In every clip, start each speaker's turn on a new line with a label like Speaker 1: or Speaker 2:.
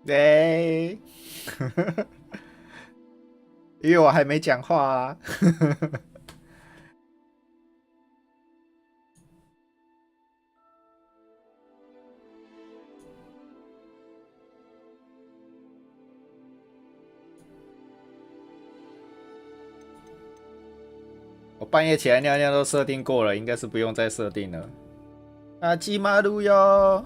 Speaker 1: 对，因为我还没讲话啊。我半夜起来尿尿都设定过了，应该是不用再设定了。啊，基马路哟！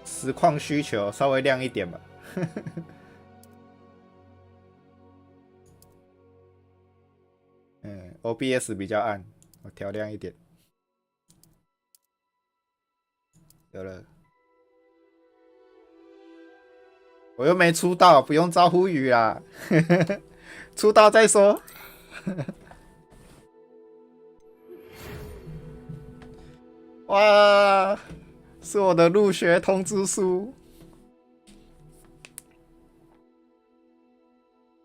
Speaker 1: 实况需求稍微亮一点吧。OBS 比较暗，我调亮一点。有了，我又没出道，不用招呼语啦。出道再说。哇，是我的入学通知书。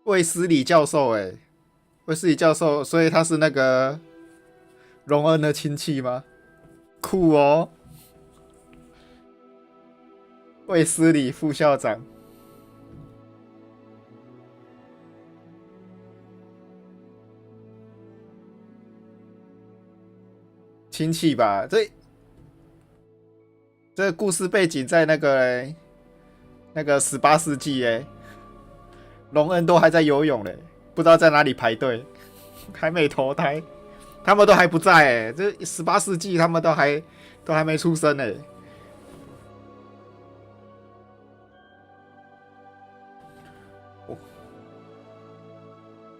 Speaker 1: 卫斯理教授，卫斯理教授，所以他是那个荣恩的亲戚吗？酷哦，卫斯理副校长，亲戚吧？这个故事背景在那个18世纪隆恩都还在游泳嘞，不知道在哪里排队，还没投胎，他们都还不在这18世纪他们都还没出生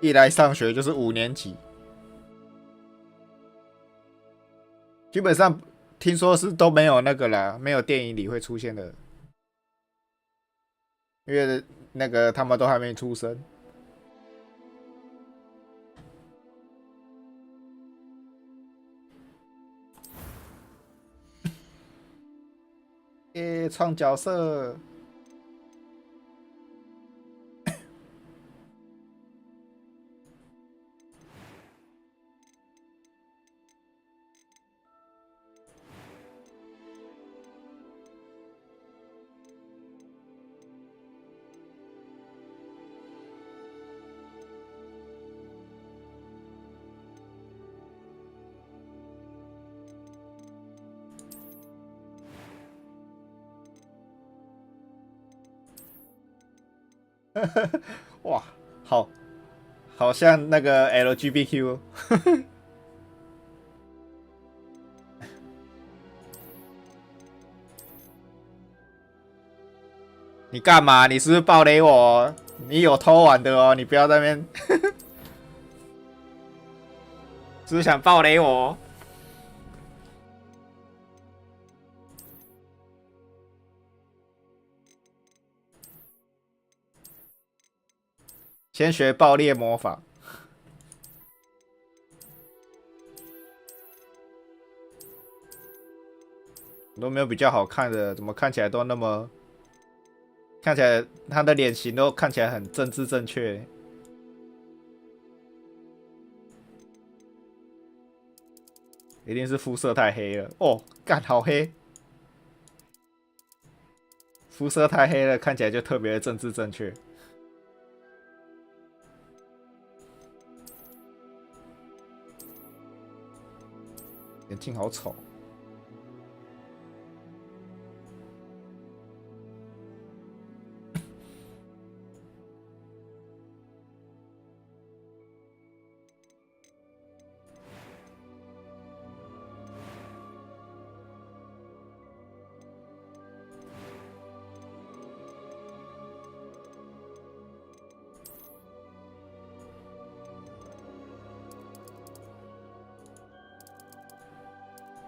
Speaker 1: 一来上学就是5年级，基本上听说是都没有那个啦，没有电影里会出现的，因为那个他们都还没出生。创角色。哇，好像那个 LGBTQ。你干嘛？你是不是暴雷我？你有偷玩的哦，你不要在那边，是不是想暴雷我？先学爆裂魔法，都没有比较好看的，怎么看起来都那么，看起来他的脸型都看起来很政治正确。一定是肤色太黑了哦，干好黑，肤色太黑了，看起来就特别的政治正确。眼镜好丑。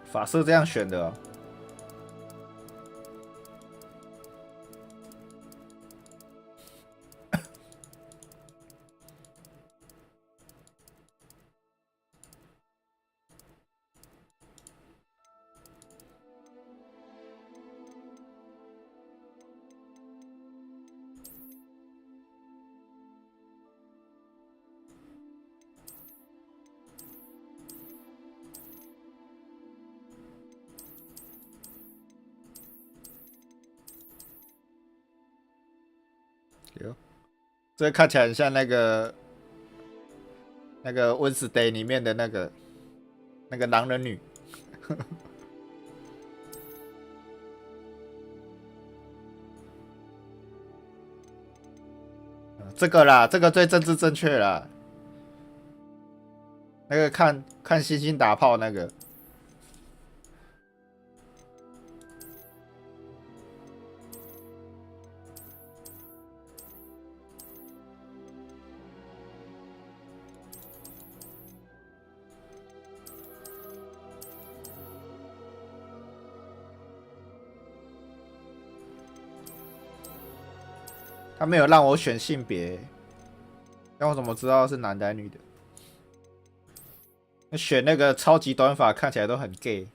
Speaker 1: 法色这样选的哦。有，这看起来很像那个Wednesday 里面的那个狼人女。这个啦，这个最政治正确啦。那个看星星打炮那个。他没有让我选性别，但我怎么知道是男的还是女的？选那个超级短发看起来都很 gay。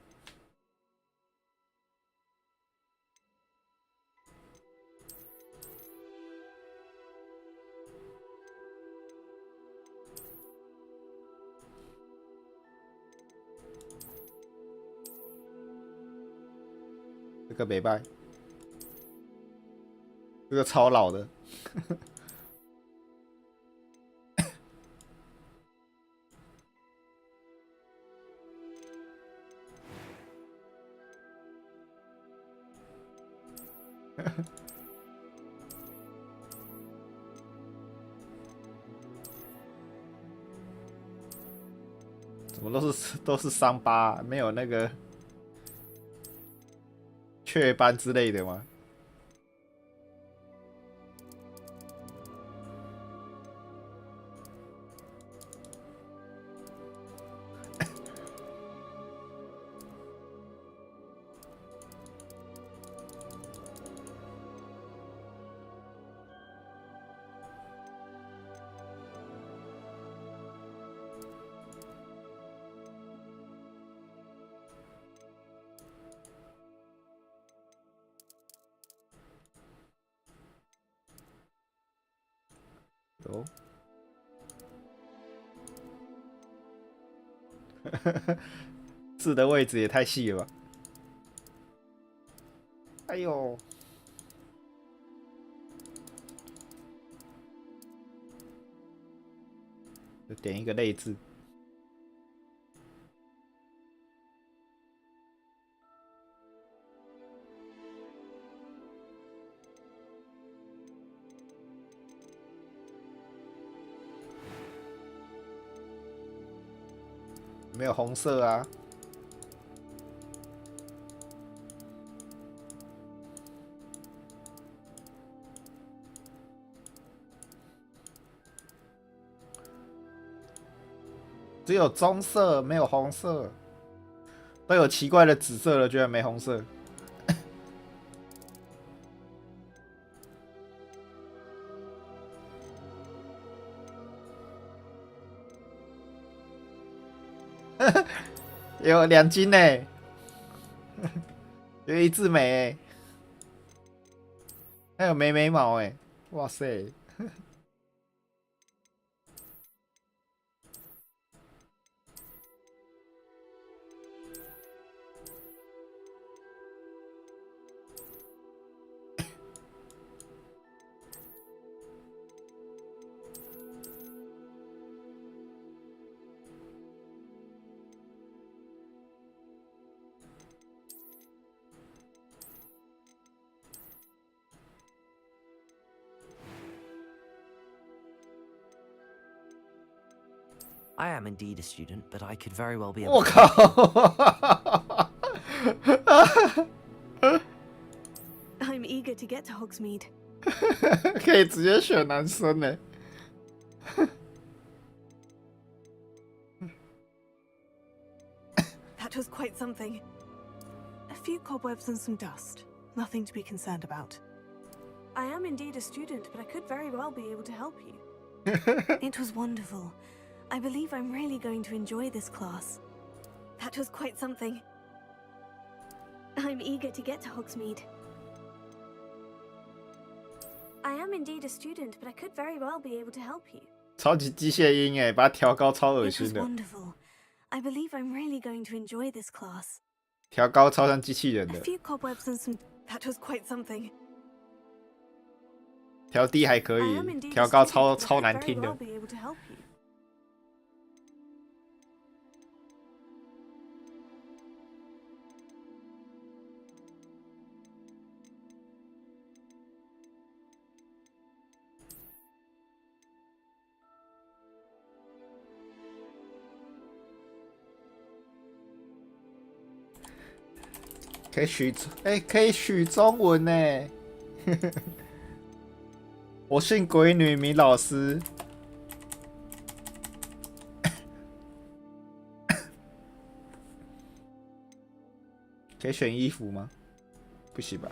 Speaker 1: 这个没败，这个超老的。怎么都是伤疤，没有那个雀斑之类的吗？有。字的位置也太细了吧！哎呦，就点一个类字。没有红色啊。只有棕色，没有红色。都有奇怪的紫色了，居然没红色。有2斤呢，有一字眉，还有眉毛哎，哇塞！I
Speaker 2: am indeed a student, but I could very well be.
Speaker 1: 我靠！I'm
Speaker 3: eager to get to Hogsmeade.
Speaker 1: 可以直接选男生呢。
Speaker 3: That was quite something. A few cobwebs and some dust. Nothing to be concerned about. I am indeed a student, but I could very well be able to help you. It was wonderful. I believe I'm really going to enjoy this class. That was quite something. I'm eager to get to Hogsmeade. I am indeed a student, but I could very well be able to help you.
Speaker 1: 超级机械音哎，把它调高超恶
Speaker 3: It
Speaker 1: 心
Speaker 3: was
Speaker 1: 的，
Speaker 3: wonderful. I believe I'm really going to enjoy this class.
Speaker 1: 调高超像机器人
Speaker 3: A
Speaker 1: 的。
Speaker 3: few cobwebs and some... That was quite something.
Speaker 1: 调低还可
Speaker 3: I
Speaker 1: 以
Speaker 3: am，indeed
Speaker 1: 调
Speaker 3: a
Speaker 1: 高
Speaker 3: student, but
Speaker 1: 超
Speaker 3: I
Speaker 1: 难
Speaker 3: could
Speaker 1: 听
Speaker 3: very
Speaker 1: 的
Speaker 3: well。be able to help you.
Speaker 1: 可以可以取中文呢。我姓鬼女名老师。可以选衣服吗？不行吧。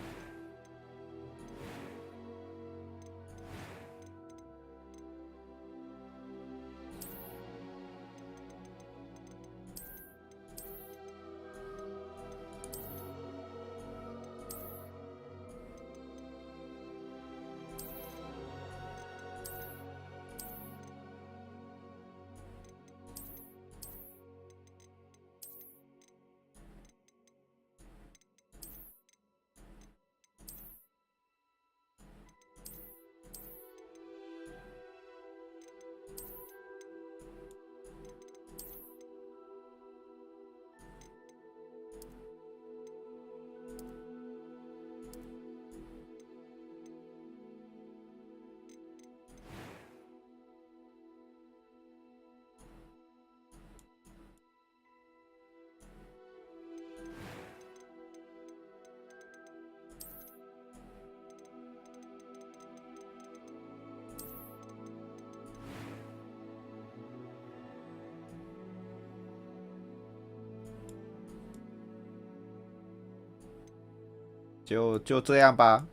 Speaker 1: 就这样吧。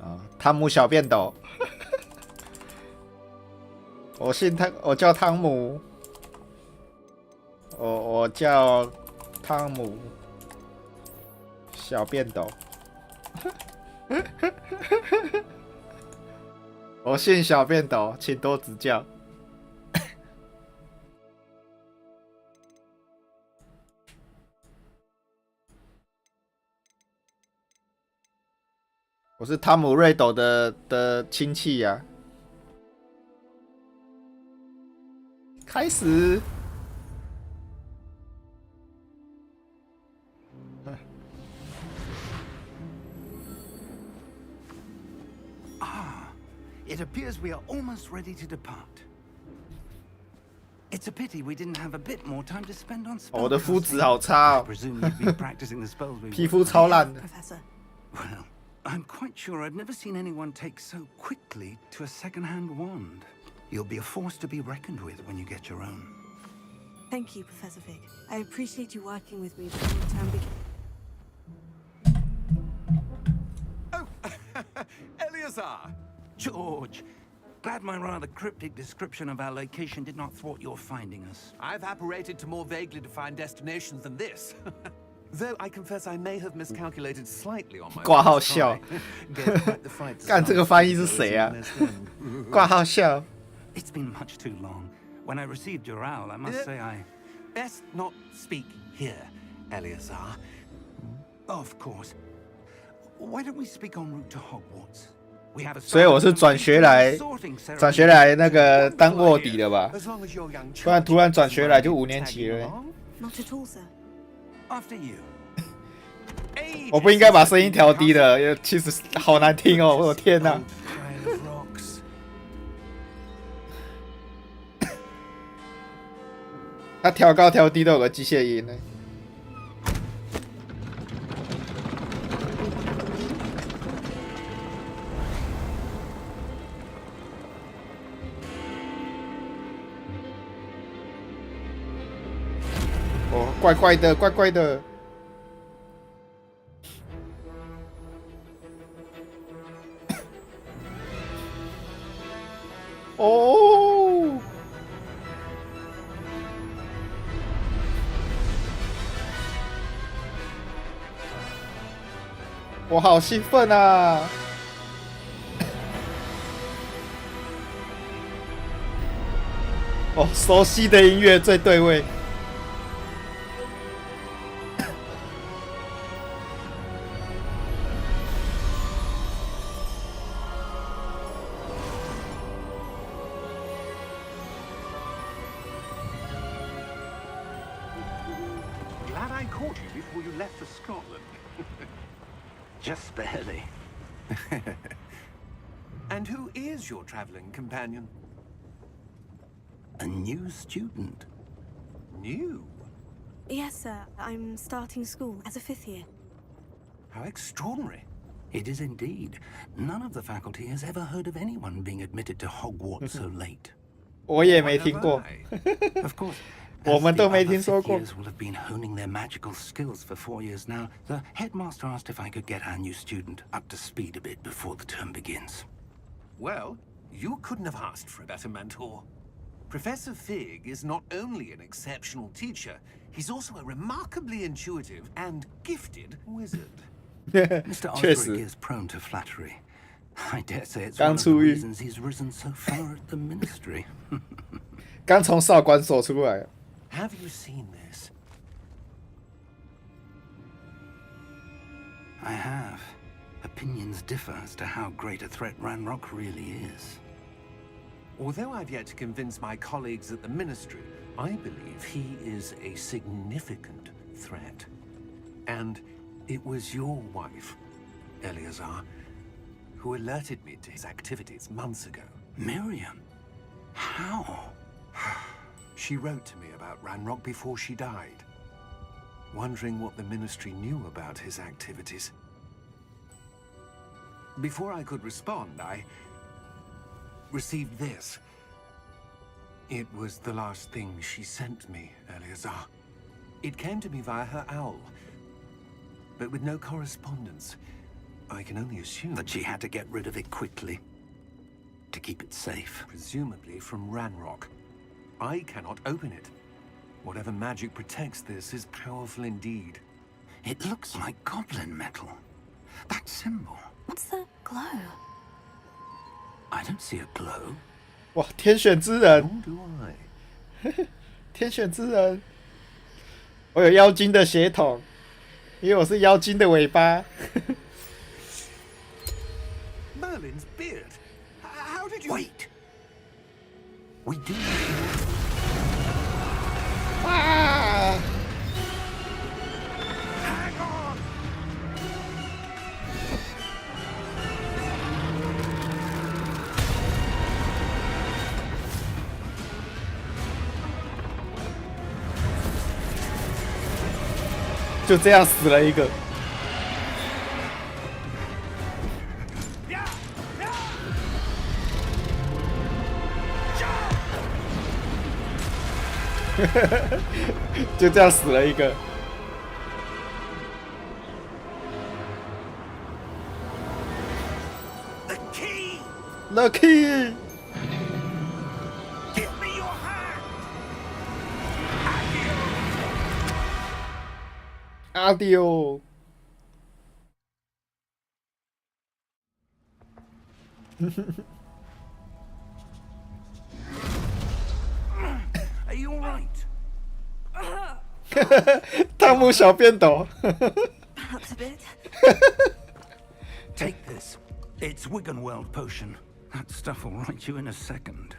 Speaker 1: 啊，汤姆小便斗。我叫汤姆。我叫汤姆小便斗。我姓小便斗，请多指教。我是汤姆瑞斗的亲戚呀、啊。开始。
Speaker 4: It appears we are almost ready to depart. It's a pity we didn't have a bit more time to spend on spellcasting.
Speaker 1: 我的肤质好差
Speaker 4: I
Speaker 1: 哦，
Speaker 4: presume you've been practicing the spells we
Speaker 1: 皮肤超烂的。
Speaker 3: Professor.
Speaker 4: Well, I'm quite sure I've never seen anyone take so quickly to a second-hand wand. You'll be a force to be reckoned with when you get your own.
Speaker 3: Thank you, Professor Fig. I appreciate you working with me before the term begins.
Speaker 5: Oh, Eleazar!
Speaker 4: George, glad my rather cryptic description of our location did not thwart your finding us.
Speaker 5: I've apparated to more vaguely defined destinations than this. Though I confess I may have miscalculated slightly on my
Speaker 1: 挂号笑。
Speaker 5: Gave quite the fight
Speaker 1: 干这个翻译是谁啊？挂号笑。
Speaker 4: It's been much too long. When I received your owl, I must say I...
Speaker 5: Best not speak here, Eleazar.
Speaker 4: Of course. Why don't we speak en route to Hogwarts? We have a
Speaker 1: 所以我是转学来那个当卧底的吧？
Speaker 5: As long as your young
Speaker 1: 不然突然转学来就
Speaker 5: children
Speaker 1: 5年级了。
Speaker 3: Not at all, sir.
Speaker 4: After you.
Speaker 1: 我不应该把声音调低的，其实好难听哦！我的天哪！
Speaker 5: Pile of rocks.
Speaker 1: 它调高调低都有个机械音呢。哦，怪怪的，怪怪的。哦。我好兴奋啊！哦，熟悉的音乐最对味。
Speaker 5: caught you before you left for Scotland.
Speaker 4: Just barely.
Speaker 5: And who is your traveling companion?
Speaker 4: A new student.
Speaker 5: New?
Speaker 3: Yes, sir. I'm starting school as a 5th year.
Speaker 5: How extraordinary.
Speaker 4: It is indeed. None of the faculty has ever heard of anyone being admitted to Hogwarts so late.
Speaker 1: 我也没听过。
Speaker 4: Of course,
Speaker 1: 我
Speaker 4: as
Speaker 1: 们
Speaker 4: the
Speaker 1: 都没
Speaker 4: other
Speaker 1: 听说
Speaker 4: fifth
Speaker 1: 过。
Speaker 4: years will have been honing their magical skills for 4 years now, the headmaster asked if I could get our new student up to speed a bit before the term begins.
Speaker 5: Well, you couldn't have asked for a better mentor. Professor Fig is not only an exceptional teacher, he's also a remarkably intuitive and gifted wizard.
Speaker 4: Mr.
Speaker 1: 确
Speaker 4: Osric
Speaker 1: 实，
Speaker 4: is prone to flattery. I dare say it's
Speaker 1: 刚
Speaker 4: one of the
Speaker 1: 出狱。
Speaker 4: reasons he's risen so far at the ministry.
Speaker 1: 刚从少管所出来。
Speaker 5: Have you seen this?
Speaker 4: I have. Opinions differ as to how great a threat Ranrock really is.
Speaker 5: Although I've yet to convince my colleagues at the Ministry, I believe he is a significant threat. And it was your wife, Eleazar, who alerted me to his activities months ago.
Speaker 4: Miriam? How?
Speaker 5: She wrote to me about Ranrock before she died, wondering what the Ministry knew about his activities. Before I could respond, I received this. It was the last thing she sent me, Eleazar. It came to me via her owl, but with no correspondence. I can only assume
Speaker 4: That she had to get rid of it quickly. To keep it safe.
Speaker 5: presumably from Ranrock. I cannot open it. Whatever magic protects this is powerful indeed.
Speaker 4: It looks like goblin metal. That symbol.
Speaker 3: What's that glow?
Speaker 4: I don't see a glow.
Speaker 1: 哇，天选之人，
Speaker 5: Nor do I.
Speaker 1: 天选之人。我有妖精的血统，因为我是妖精的尾巴。
Speaker 5: Merlin's beard. How did you...
Speaker 4: Wait! We do.
Speaker 1: 啊！
Speaker 5: Hang on!
Speaker 1: 就这样死了一个。就这样死了一个。
Speaker 4: The key!
Speaker 1: Lucky，
Speaker 4: Give me your hand!
Speaker 1: 阿迪欧。
Speaker 4: Are you alright?
Speaker 1: 汤姆小便斗。
Speaker 3: Perhaps a bit.
Speaker 4: Take this. It's Wiggenweld potion. That stuff will right you in a second.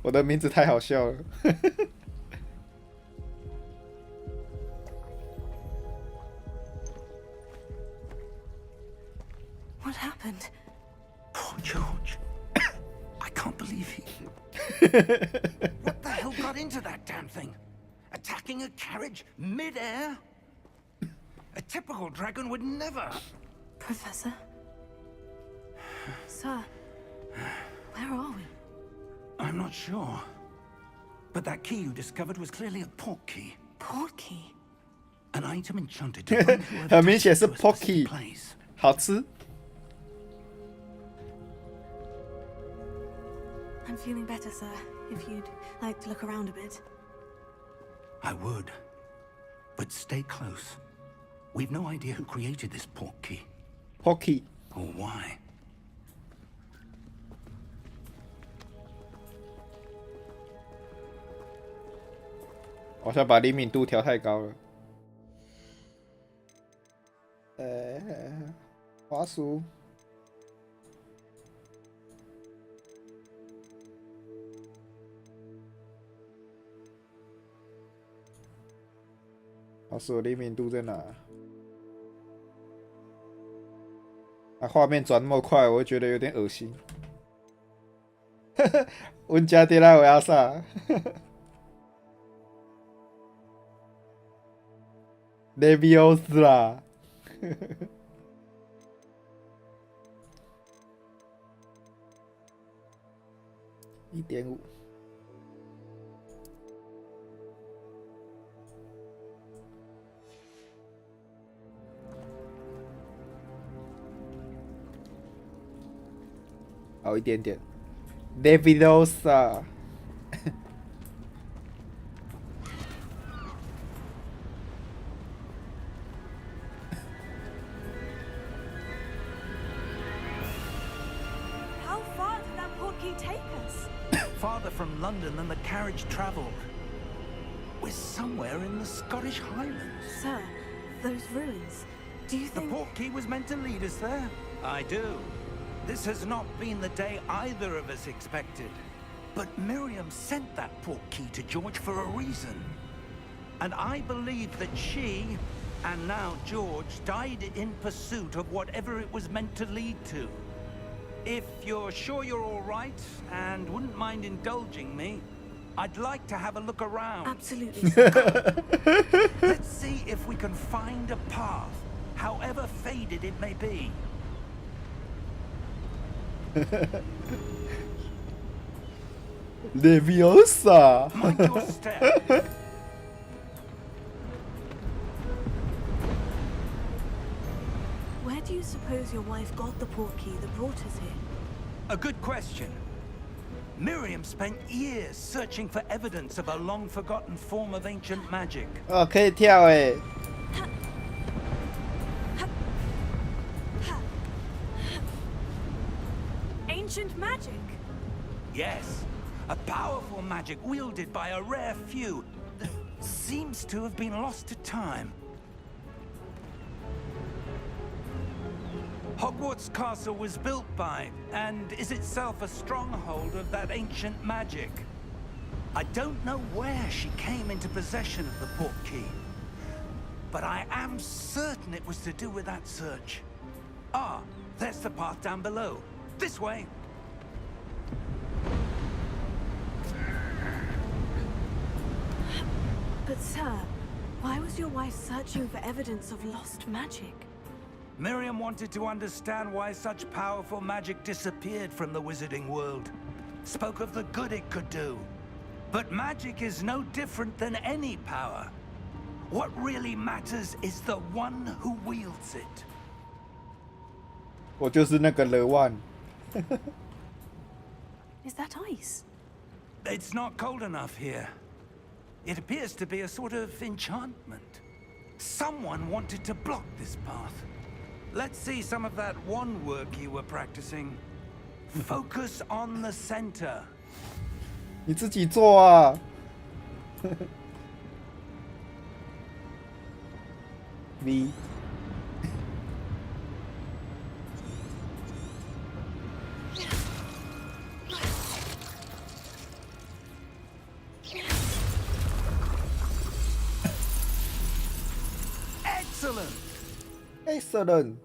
Speaker 1: 我的名字太好笑了。
Speaker 3: What happened?
Speaker 4: Poor George. I can't believe he... What the hell got into that damn thing? Attacking a carriage mid-air? A typical dragon would never...
Speaker 3: Professor? Sir, where are we?
Speaker 4: I'm not sure. But that key you discovered was clearly a portkey.
Speaker 3: Portkey?
Speaker 4: An item enchanted to bring whoever
Speaker 1: 很明显是
Speaker 4: touches it to a specific
Speaker 1: Portkey
Speaker 4: place.
Speaker 1: 好吃。
Speaker 3: I'm feeling better, sir. If you'd like to look around a bit.
Speaker 4: I would. But stay close. We've no idea who created this portkey.
Speaker 1: Pocky，
Speaker 4: Or why.
Speaker 1: 好像把灵敏度调太高了。滑鼠。老师，我灵敏度在哪？啊，画面转那么快，我会觉得有点恶心。阮家爹来为阿啥？Leviosa 啦。1.5。好一点点 ，Leviosa。How
Speaker 3: far did that portkey take us?
Speaker 4: Farther from London than the carriage travelled. We're somewhere in the Scottish Highlands.
Speaker 3: Sir, those ruins. Do you
Speaker 4: The
Speaker 3: think...
Speaker 4: portkey was meant to lead us there? I do. This has not been the day either of us expected. But Miriam sent that portkey to George for a reason. And I believe that she, and now George, died in pursuit of whatever it was meant to lead to. If you're sure you're all right, and wouldn't mind indulging me, I'd like to have a look around.
Speaker 3: Absolutely, sir.
Speaker 4: Let's see if we can find a path, however faded it may be.
Speaker 1: Leviosa。
Speaker 4: Mind your step.
Speaker 3: Where do you suppose your wife got the portkey that brought us here?
Speaker 4: A good question. Miriam spent years searching for evidence of a long-forgotten form of ancient magic.
Speaker 1: 哦，可以跳诶。
Speaker 3: Ancient magic?
Speaker 4: Yes, a powerful magic wielded by a rare few that seems to have been lost to time. Hogwarts Castle was built by, and is itself a stronghold of that ancient magic. I don't know where she came into possession of the portkey, but I am certain it was to do with that search. Ah, there's the path down below. This way.
Speaker 3: But sir, why was your wife searching for evidence of lost magic?
Speaker 4: Miriam wanted to understand why such powerful magic disappeared from the wizarding world. Spoke of the good it could do. But magic is no different than any power. What really matters is the one who wields it.
Speaker 1: 我就是那个 The One。
Speaker 3: Is that ice?
Speaker 4: It's not cold enough here. It appears to be a sort of enchantment. Someone wanted to block this path. Let's see some of that wand work you were practicing. Focus on the center.
Speaker 1: 你自己做啊。V。
Speaker 4: Excellent.
Speaker 1: Excellent。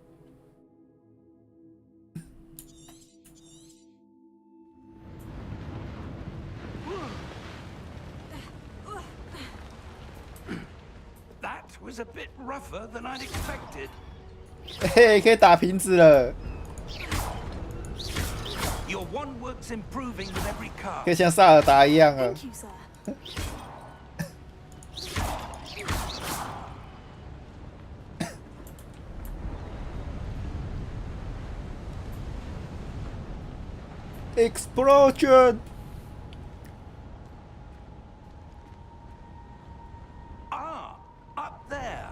Speaker 4: That was a bit rougher than I'd expected.
Speaker 1: 嘿，可以打瓶子了，
Speaker 4: Your wand work's improving with every
Speaker 1: 可以
Speaker 4: cast.
Speaker 1: 像萨尔达一样了。
Speaker 3: Thank you, sir.
Speaker 1: Explosion！
Speaker 4: Ah, up there.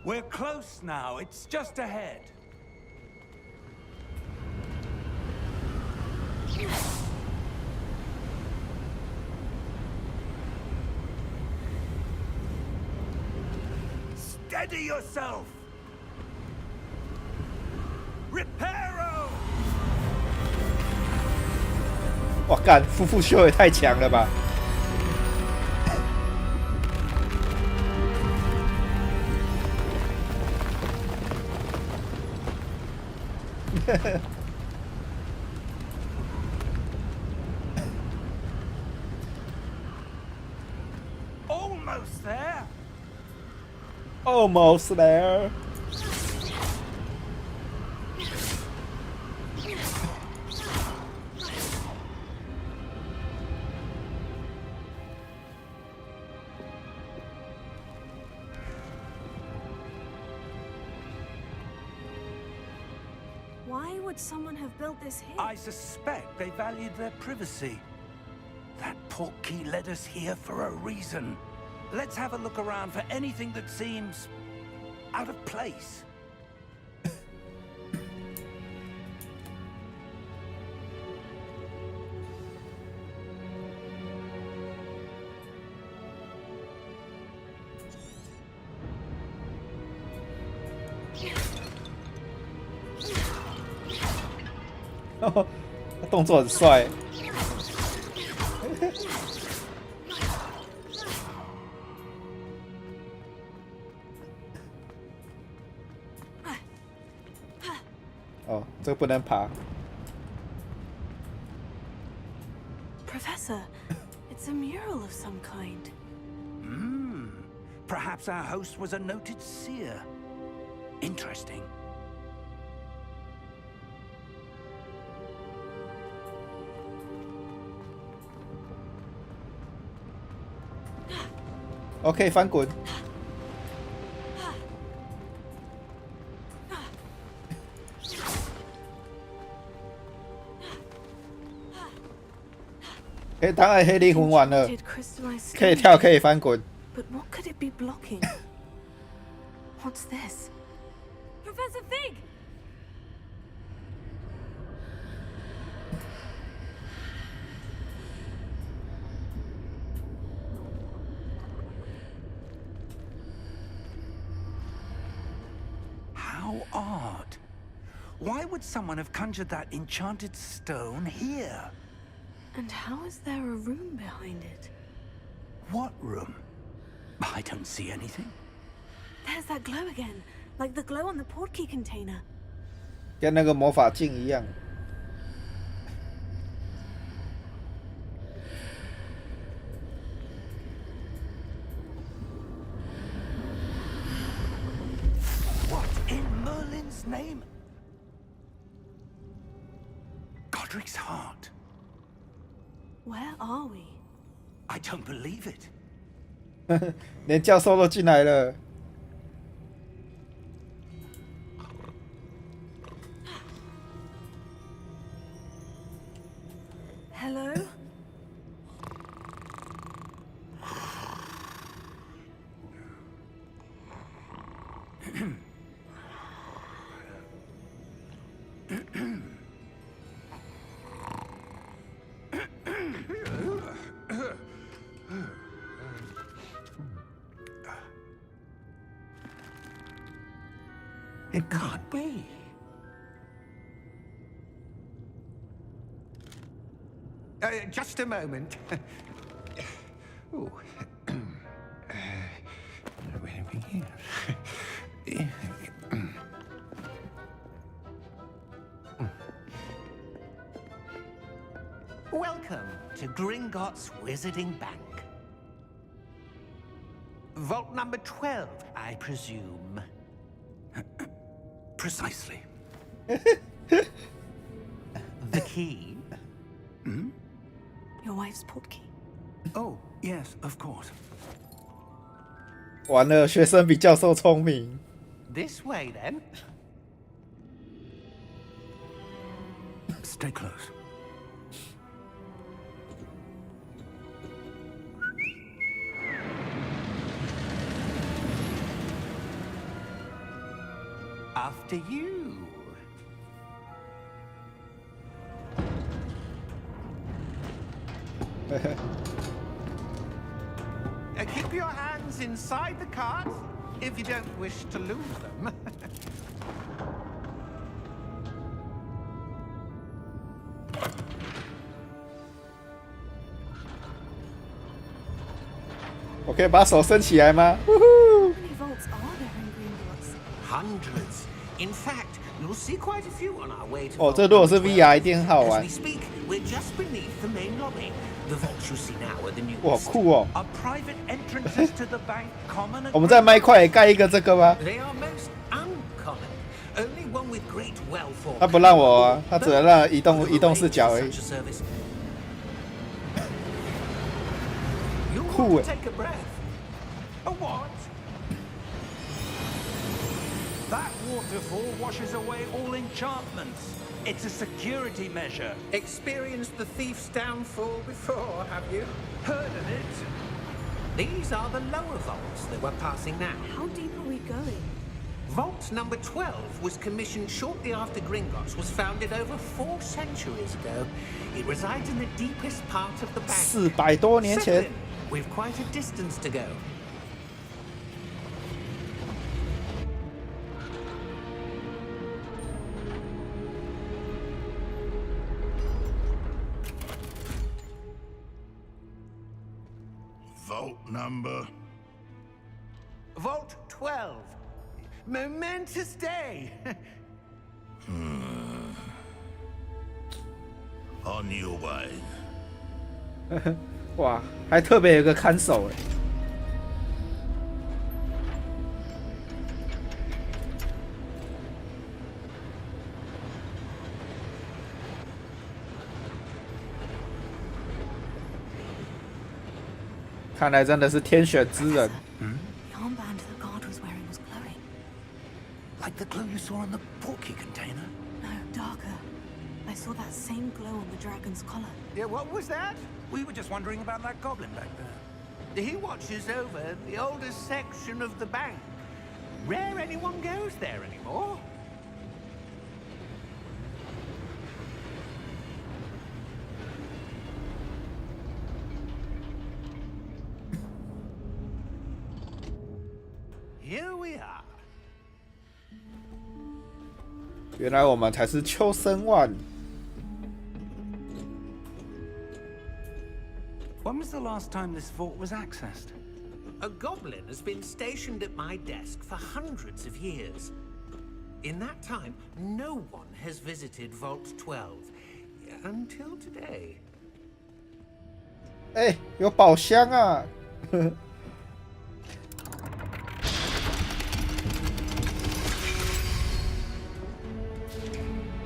Speaker 4: We're close now. It's just ahead. Steady yourself. Repair
Speaker 1: 哇干，夫妇秀也太强了吧！Almost
Speaker 4: there.
Speaker 1: Almost there.
Speaker 3: Why would someone have built this here?
Speaker 4: I suspect they valued their privacy. That portkey led us here for a reason. Let's have a look around for anything that seems out of place.
Speaker 1: Oh, 他动作很帅。哦，这个不能爬。
Speaker 3: Professor, it's a mural of some kind.
Speaker 4: Perhaps our host was a noted seer. Interesting.
Speaker 1: OK， 翻滚。可以当然黑灵魂完了，
Speaker 3: Crystallized
Speaker 1: 可以
Speaker 3: stone.
Speaker 1: 跳，可以翻滚。
Speaker 3: But what could it be blocking? What's this? Professor Fig!
Speaker 4: How odd. Why would someone have conjured that enchanted stone here?
Speaker 3: And how is there a room behind it?
Speaker 4: What room? I don't see anything.
Speaker 3: There's that glow again, like the glow on the portkey container.
Speaker 1: 跟那个魔法镜一样。
Speaker 4: What in Merlin's name? Godric's heart.
Speaker 3: Where are we?
Speaker 4: I don't believe it.
Speaker 1: 连教授都进来了。
Speaker 3: Hello?
Speaker 4: It can't be.
Speaker 5: Just a moment. Ooh. Where are we here? Welcome to Gringotts Wizarding Bank. Vault number 12, I presume.
Speaker 4: Precisely.
Speaker 5: The key?
Speaker 3: Your wife's portkey.
Speaker 4: Oh, yes, of course.
Speaker 1: 完了，学生比教授聪明。
Speaker 5: This way, then.
Speaker 4: Stay close.
Speaker 5: After you. Keep your hands inside the cart if you don't wish to lose them.
Speaker 1: 我可以把手伸起来吗？
Speaker 3: How many vaults are there in Gringotts?
Speaker 5: Hundreds. In fact, you'll see quite a few on our way to.
Speaker 1: 哦，这如果是 VR 一定很好
Speaker 5: As
Speaker 1: 玩
Speaker 5: we。speak, we're just beneath the main lobby. The vaults you see now are the
Speaker 1: 哇，
Speaker 5: newest.
Speaker 1: 酷哦！
Speaker 4: Are private entrances to the bank common?
Speaker 1: 我们在麦块也盖一个这个吗？
Speaker 5: They are most uncommon. Only one with great wealth or.
Speaker 1: 他不让我啊，他只能让移动视角而已。
Speaker 5: Such a service. You'll
Speaker 1: 酷
Speaker 5: want
Speaker 1: 哎
Speaker 5: to！take a breath.
Speaker 4: A what? That waterfall washes away all enchantments. It's a security measure.
Speaker 5: Experienced the thief's downfall before, have you?
Speaker 4: Heard of it?
Speaker 5: These are the lower vaults that we're passing now.
Speaker 3: How deep are we going?
Speaker 5: Vault number 12 was commissioned shortly after Gringotts was founded over 4 centuries ago. It resides in the deepest part of the bank.
Speaker 1: 400多年
Speaker 5: Settle
Speaker 1: 前
Speaker 5: in. We've quite a distance to go.
Speaker 6: Vault number.
Speaker 5: Vault 12. Momentous day.
Speaker 6: On your way.
Speaker 1: 哇，还特别有个看守哎。看来真的是天选之人。
Speaker 3: The armband the guard was wearing was glowing.
Speaker 4: Like the glow you saw on the porky container?
Speaker 3: No, darker. I saw that same glow on the dragon's collar.
Speaker 5: Yeah, what was that?
Speaker 4: We were just wondering about that goblin back there.
Speaker 5: He watches over the oldest section of the bank. Rare anyone goes there anymore. Here we are.
Speaker 1: 原来我们才是秋生万。
Speaker 4: When was the last time this vault was accessed?
Speaker 5: A goblin has been stationed at my desk for hundreds of years. In that time, no one has visited Vault 12 until today.
Speaker 1: 哎，有宝箱啊！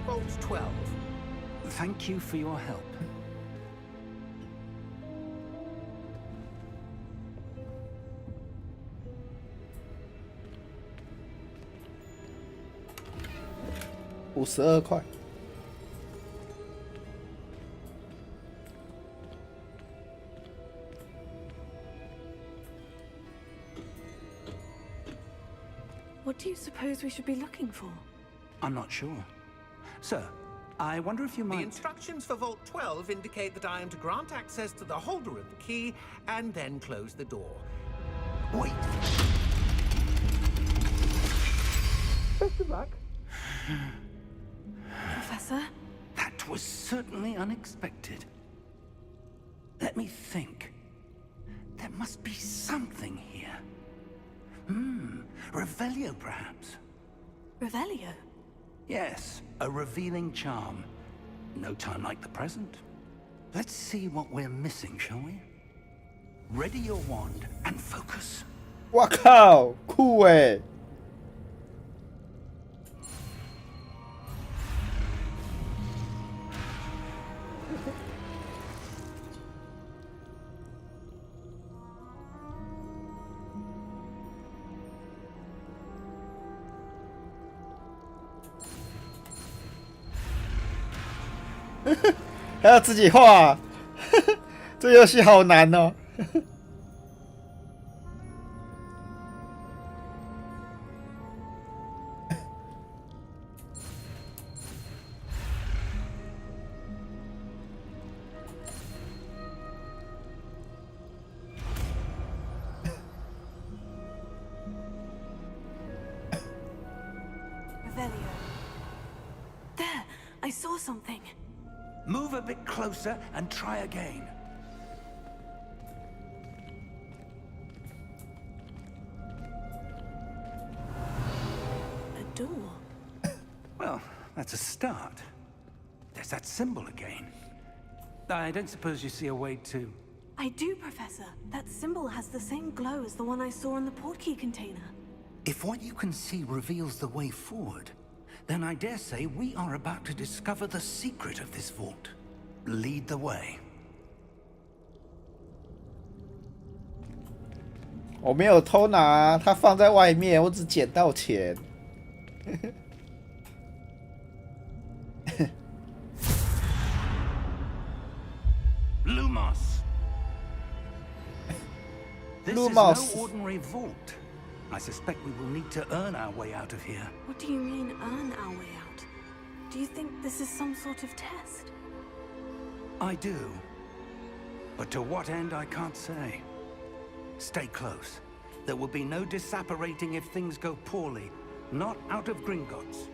Speaker 5: Vault 12.
Speaker 4: Thank you for your help.
Speaker 1: 52块。
Speaker 3: What do you suppose we should be looking for?
Speaker 4: I'm not sure. Sir, I wonder if you
Speaker 5: The
Speaker 4: might...
Speaker 5: instructions for Vault 12 indicate that I am to grant access to the holder of the key and then close the door.
Speaker 4: Wait!
Speaker 5: Best of luck.
Speaker 3: Professor?
Speaker 4: That was certainly unexpected. Let me think. There must be something here. Revelio, perhaps?
Speaker 3: Revelio?
Speaker 4: Yes, a revealing charm. No time like the present. Let's see what we're missing, shall we? Ready your wand and focus.
Speaker 1: 哇靠，酷哎！ 还要自己画、这游戏好难哦。
Speaker 3: Revelio. There! I saw something.
Speaker 4: Move a bit closer and try again. That's a start. There's that symbol again. I don't suppose you see a way to...
Speaker 3: I do, Professor. That symbol has the same glow as the one I saw in the portkey container.
Speaker 4: If what you can see reveals the way forward, then I dare say we are about to discover the secret of this vault. Lead the way.
Speaker 1: 我没有偷拿，它放在外面，我只捡到钱。
Speaker 4: Lumos. This
Speaker 1: Lumos.
Speaker 4: is no ordinary vault. I suspect we will need to earn our way out of here.
Speaker 3: What do you mean, earn our way out? Do you think this is some sort of test?
Speaker 4: I do. But to what end, I can't say. Stay close. There will be no disapparating if things go poorly. Not out of Gringotts.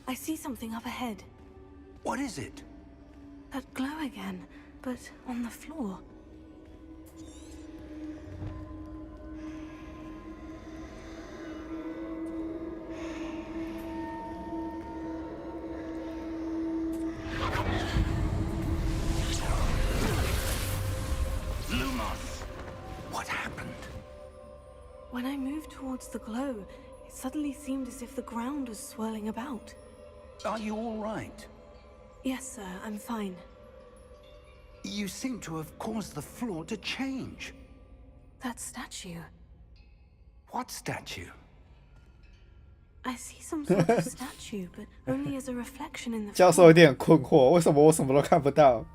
Speaker 3: I see something up ahead.
Speaker 4: What is it?
Speaker 3: That glow again, but on the floor.
Speaker 4: Lumos! What happened?
Speaker 3: When I moved towards the glow, it suddenly seemed as if the ground was swirling about.
Speaker 4: Are you all right?
Speaker 3: Yes, sir, I'm fine.
Speaker 4: You seem to have caused the floor to change.
Speaker 3: That statue.
Speaker 4: What statue?
Speaker 3: I see some sort of statue, but only as a reflection in the
Speaker 1: 教授有
Speaker 3: floor.
Speaker 1: 点困惑，为什么我什么都看不到？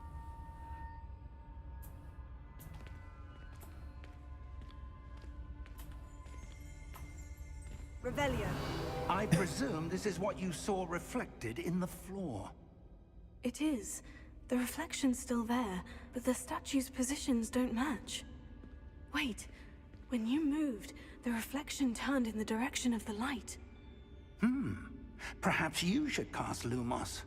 Speaker 3: Revelio.
Speaker 4: I presume this is what you saw reflected in the floor.
Speaker 3: It is. The reflection's still there, but the statue's positions don't match. Wait. When you moved, the reflection turned in the direction of the light.
Speaker 4: Perhaps you should cast Lumos.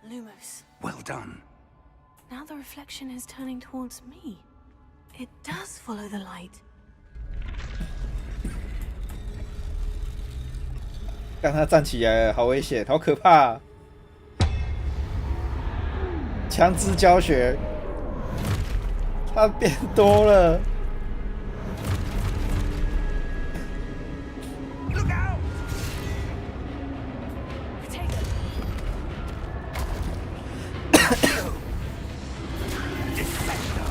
Speaker 3: Lumos.
Speaker 4: Well done.
Speaker 3: Now the reflection is turning towards me. It does follow the light.
Speaker 1: 让他站起来了，好危险，好可怕！强制教学，他变多了。
Speaker 4: Look out!
Speaker 3: Potato.
Speaker 4: Defecto!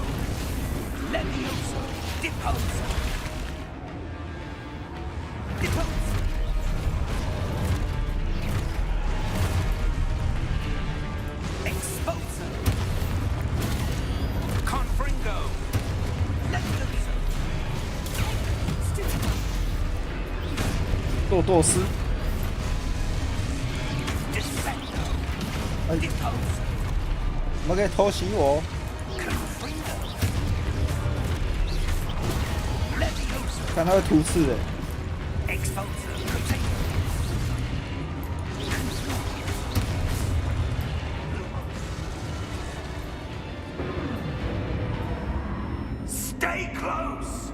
Speaker 4: Levioso! Deposa! Deposa! Exposa! Confringo! Levioso!
Speaker 1: 洛多斯，
Speaker 4: Defecto!
Speaker 1: 哎，
Speaker 4: Deposa!
Speaker 1: 怎么可以偷袭我？
Speaker 4: Confringo! Levioso!
Speaker 1: 看他会突刺哎！
Speaker 4: Exposa! Potato! Stay close!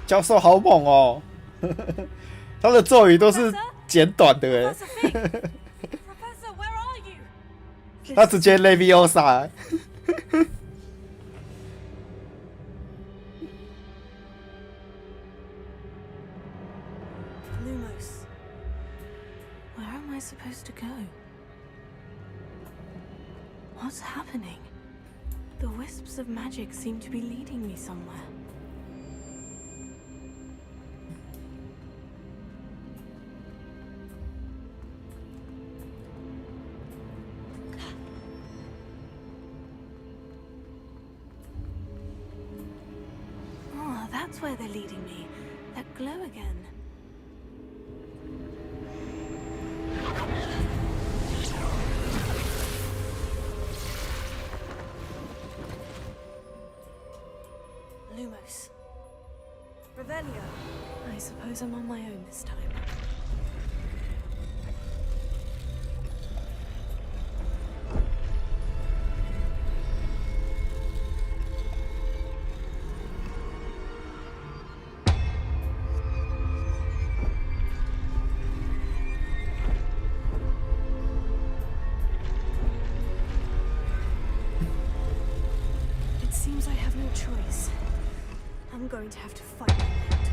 Speaker 1: 教授好猛哦！他的咒语都是简短的哎，
Speaker 3: Professor Fig! Professor, where are you?
Speaker 1: 他直接 Leviosa。
Speaker 3: Lumos. Where am I supposed to go? What's happening? The wisps of magic seem to be leading me somewhere. that's where they're leading me. That glow again. Lumos. Revelio. I suppose I'm on my own this time. It seems I have no choice. I'm going to have to fight my way out.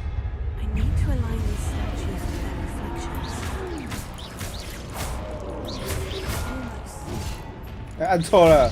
Speaker 3: I need to align these statues with their reflections. Almost.
Speaker 1: 按错了。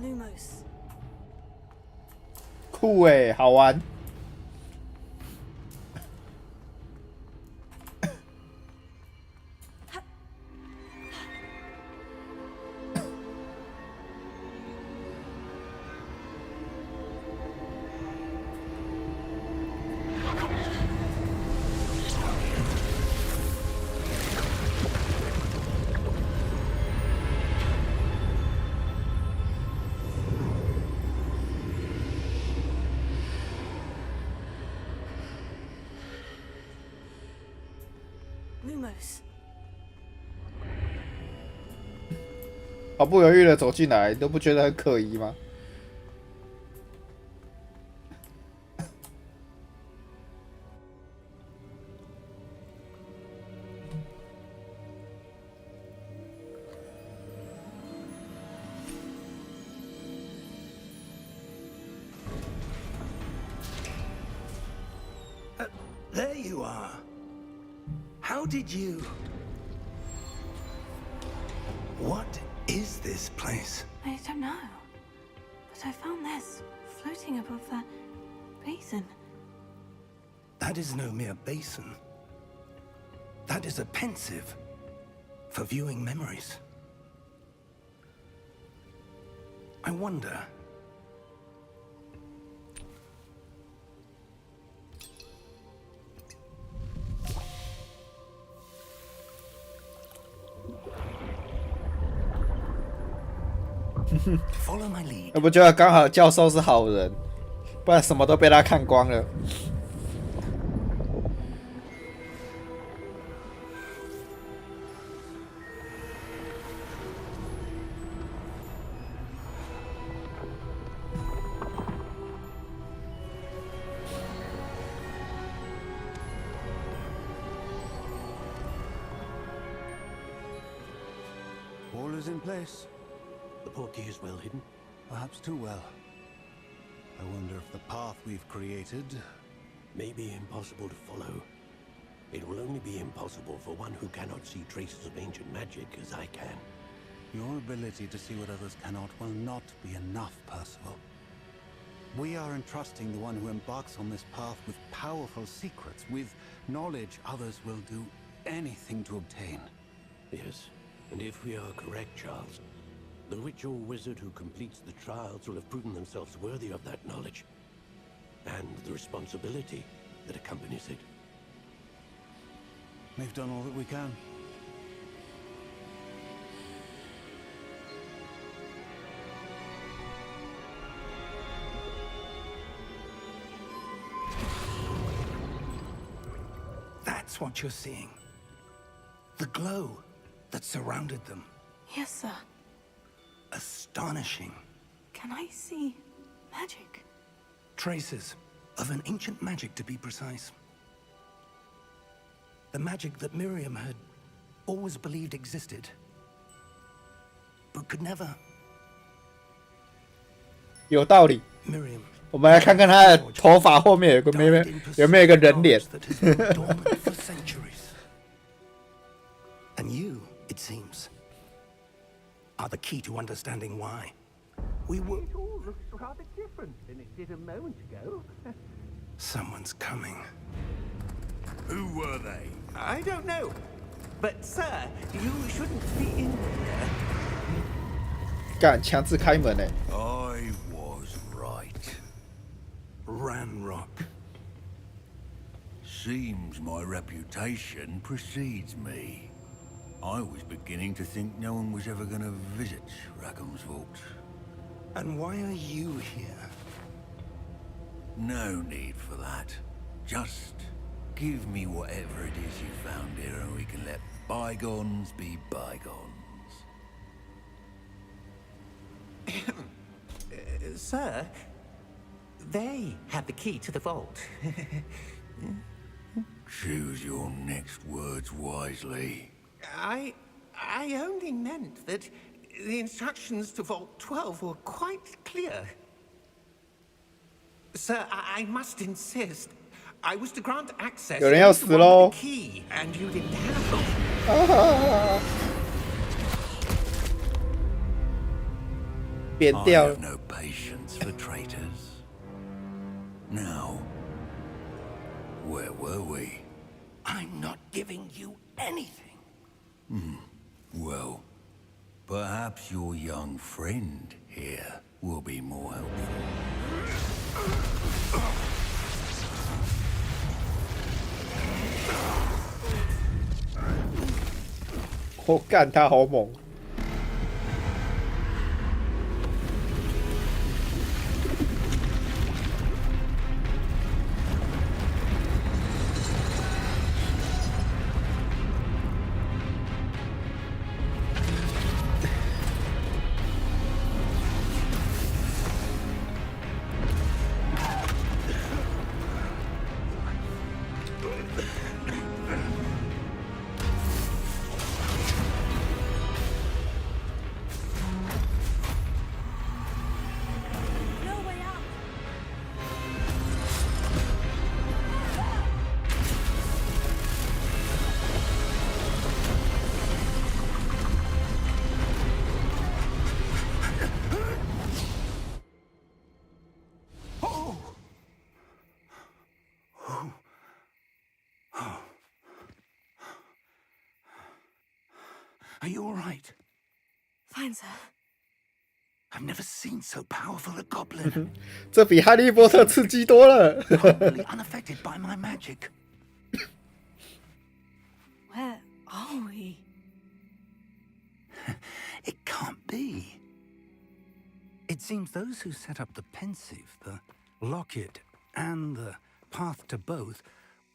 Speaker 3: Lumos.
Speaker 1: 酷诶，好玩。
Speaker 3: Lumos.
Speaker 1: 毫不犹豫的走进来，你都不觉得很可疑吗？There
Speaker 4: you are. How did you... What is this place?
Speaker 3: I don't know. But I found this floating above that basin.
Speaker 4: That is no mere basin. That is a pensive for viewing memories. I wonder... Follow my lead.
Speaker 1: 我不觉得刚好教授是好人，不然什么都被他看光了。
Speaker 7: All is in place.
Speaker 5: The portkey is well hidden.
Speaker 7: Perhaps too well. I wonder if the path we've created...
Speaker 5: May be impossible to follow.
Speaker 8: It will only be impossible for one who cannot see traces of ancient magic as I can.
Speaker 7: Your ability to see what others cannot will not be enough, Percival. We are entrusting the one who embarks on this path with powerful secrets, with knowledge others will do anything to obtain.
Speaker 8: Yes, and if we are correct, Charles, the witch or wizard who completes the trials will have proven themselves worthy of that knowledge, and the responsibility that accompanies it.
Speaker 7: We've done all that we can.
Speaker 4: That's what you're seeing. The glow that surrounded them.
Speaker 3: Yes, sir.
Speaker 4: Astonishing.
Speaker 3: Can I see magic?
Speaker 4: Traces of an ancient magic, to be precise. The magic that Miriam had always believed existed, but could never.
Speaker 1: 有道理。
Speaker 4: Miriam.
Speaker 1: 我们来看看他的头发后面有没有一个人脸。
Speaker 4: And you, it seems, are the key to understanding why. We were.
Speaker 5: It all looks rather different than it did a moment ago.
Speaker 4: Someone's coming.
Speaker 6: Who were they?
Speaker 5: I don't know. But, sir, you shouldn't be in here.
Speaker 1: 干，强制开门欸。
Speaker 6: I was right.
Speaker 4: Ranrock.
Speaker 6: Seems my reputation precedes me. I was beginning to think no one was ever going to visit Rackham's vault.
Speaker 4: And why are you here?
Speaker 6: No need for that. Just give me whatever it is you found here and we can let bygones be bygones.
Speaker 5: Sir, they had the key to the vault.
Speaker 6: Choose your next words wisely.
Speaker 5: I only meant that the instructions to Vault 12 were quite clear. Sir, I must insist. I was to grant access to the key, and you didn't have it.
Speaker 6: I have no patience for traitors. Now, where were we?
Speaker 4: I'm not giving you anything.
Speaker 6: Well, perhaps your young friend here will be more helpful.
Speaker 1: 我干，他好猛！Are
Speaker 4: you all right?
Speaker 3: Fine, sir.
Speaker 4: I've never seen so powerful a goblin.
Speaker 1: 这比哈利波特刺激多了。
Speaker 4: Totally unaffected by my magic.
Speaker 3: Where are we?
Speaker 4: It can't be. It seems those who set up the pensive, the locket, and the path to both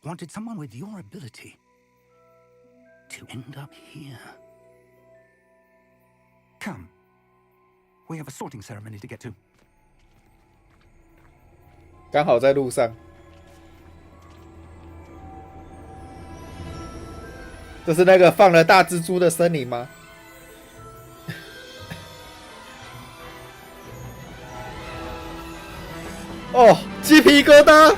Speaker 4: wanted someone with your ability to end up here. Come. We have a sorting ceremony to get to.
Speaker 1: 刚好在路上。这是那个放了大蜘蛛的森林吗？哦，鸡皮疙瘩！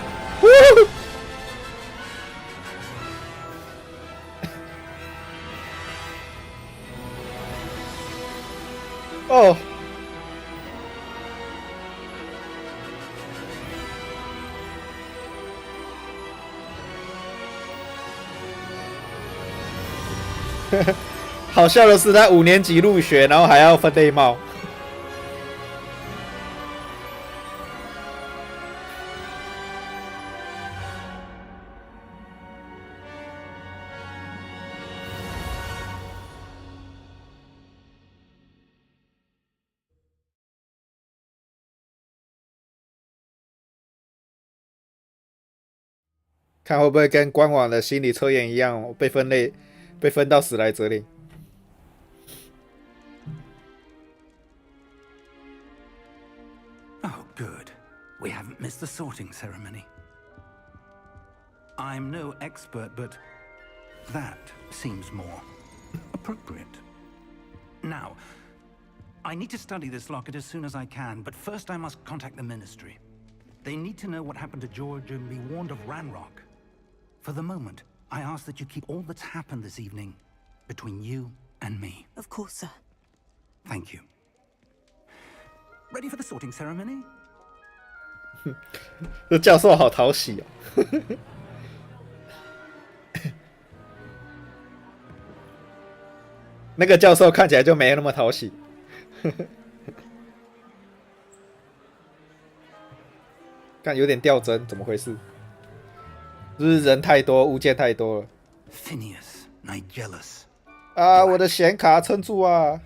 Speaker 1: 好笑的是，他5年级入学，然后还要分类帽。看会不会跟官网的心理测验一样，被分到史莱哲林。
Speaker 4: Oh, good. We haven't missed the sorting ceremony. I'm no expert, but that seems more appropriate. Now, I need to study this locket as soon as I can, but first I must contact the Ministry. They need to know what happened to George and be warned of Ranrock. For the moment, I ask that you keep all that's happened this evening between you and me.
Speaker 3: Of course, sir.
Speaker 4: Thank you. Ready for the sorting ceremony?
Speaker 1: 这教授好讨喜哦。那个教授看起来就没那么讨喜。看有点掉帧，怎么回事？就是人太多，物件太多了。
Speaker 4: Phineas, Nigellus.
Speaker 1: 啊，我的显卡撑住啊！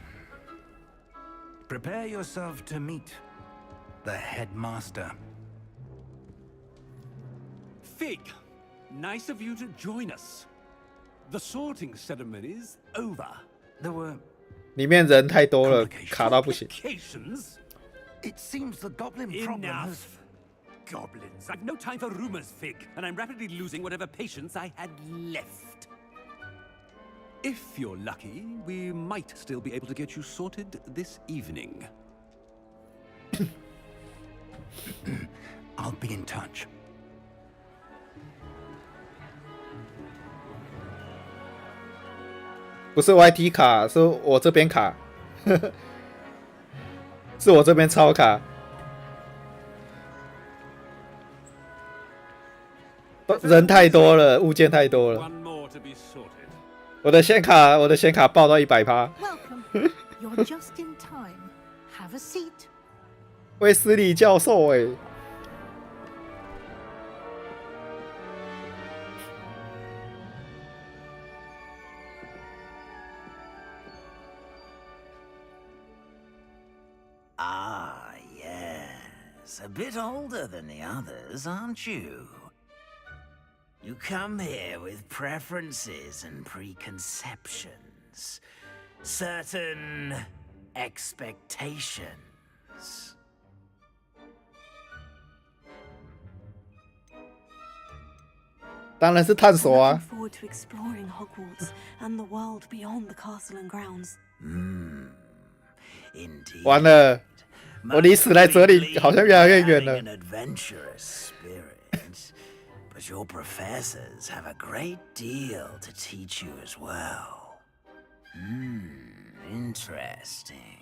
Speaker 4: Prepare yourself to meet the headmaster.
Speaker 9: Fig, nice of you to join us. The sorting ceremony's over.
Speaker 4: There were
Speaker 1: 里面人太多了，卡到不行。
Speaker 9: Complications?
Speaker 4: It seems the goblin problem
Speaker 9: Enough.
Speaker 4: has...
Speaker 9: Goblins. I've no time for rumors, Fig, and I'm rapidly losing whatever patience I had left. If you're lucky, we might still be able to get you sorted this evening.
Speaker 4: I'll be in touch.
Speaker 1: 不是 YT 卡，是我这边卡，是我这边超卡。人太多了，物件太多了。
Speaker 9: One more to be sorted.
Speaker 1: 我的显卡爆到100%。
Speaker 10: Welcome. You're just in time. Have a seat.
Speaker 1: 威斯利教授哎。
Speaker 2: Ah, yes. A bit older than the others, aren't you? You come here with preferences and preconceptions. Certain expectations.
Speaker 1: 当然是探索啊。
Speaker 3: Looking forward to exploring Hogwarts and the world beyond the castle and grounds.
Speaker 2: Indeed.
Speaker 1: 完了，我离史莱哲林好像越来越远了。
Speaker 2: An adventurous spirit, but your professors have a great deal to teach you as well. Interesting.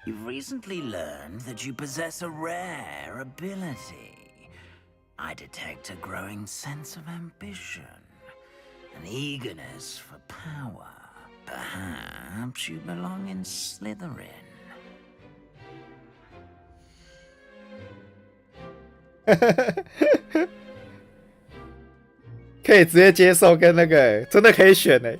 Speaker 2: You've recently learned that you possess a rare ability. I detect a growing sense of ambition, an eagerness for power. Perhaps you belong in Slytherin.
Speaker 1: 可以直接接受跟那个，真的可以选哎。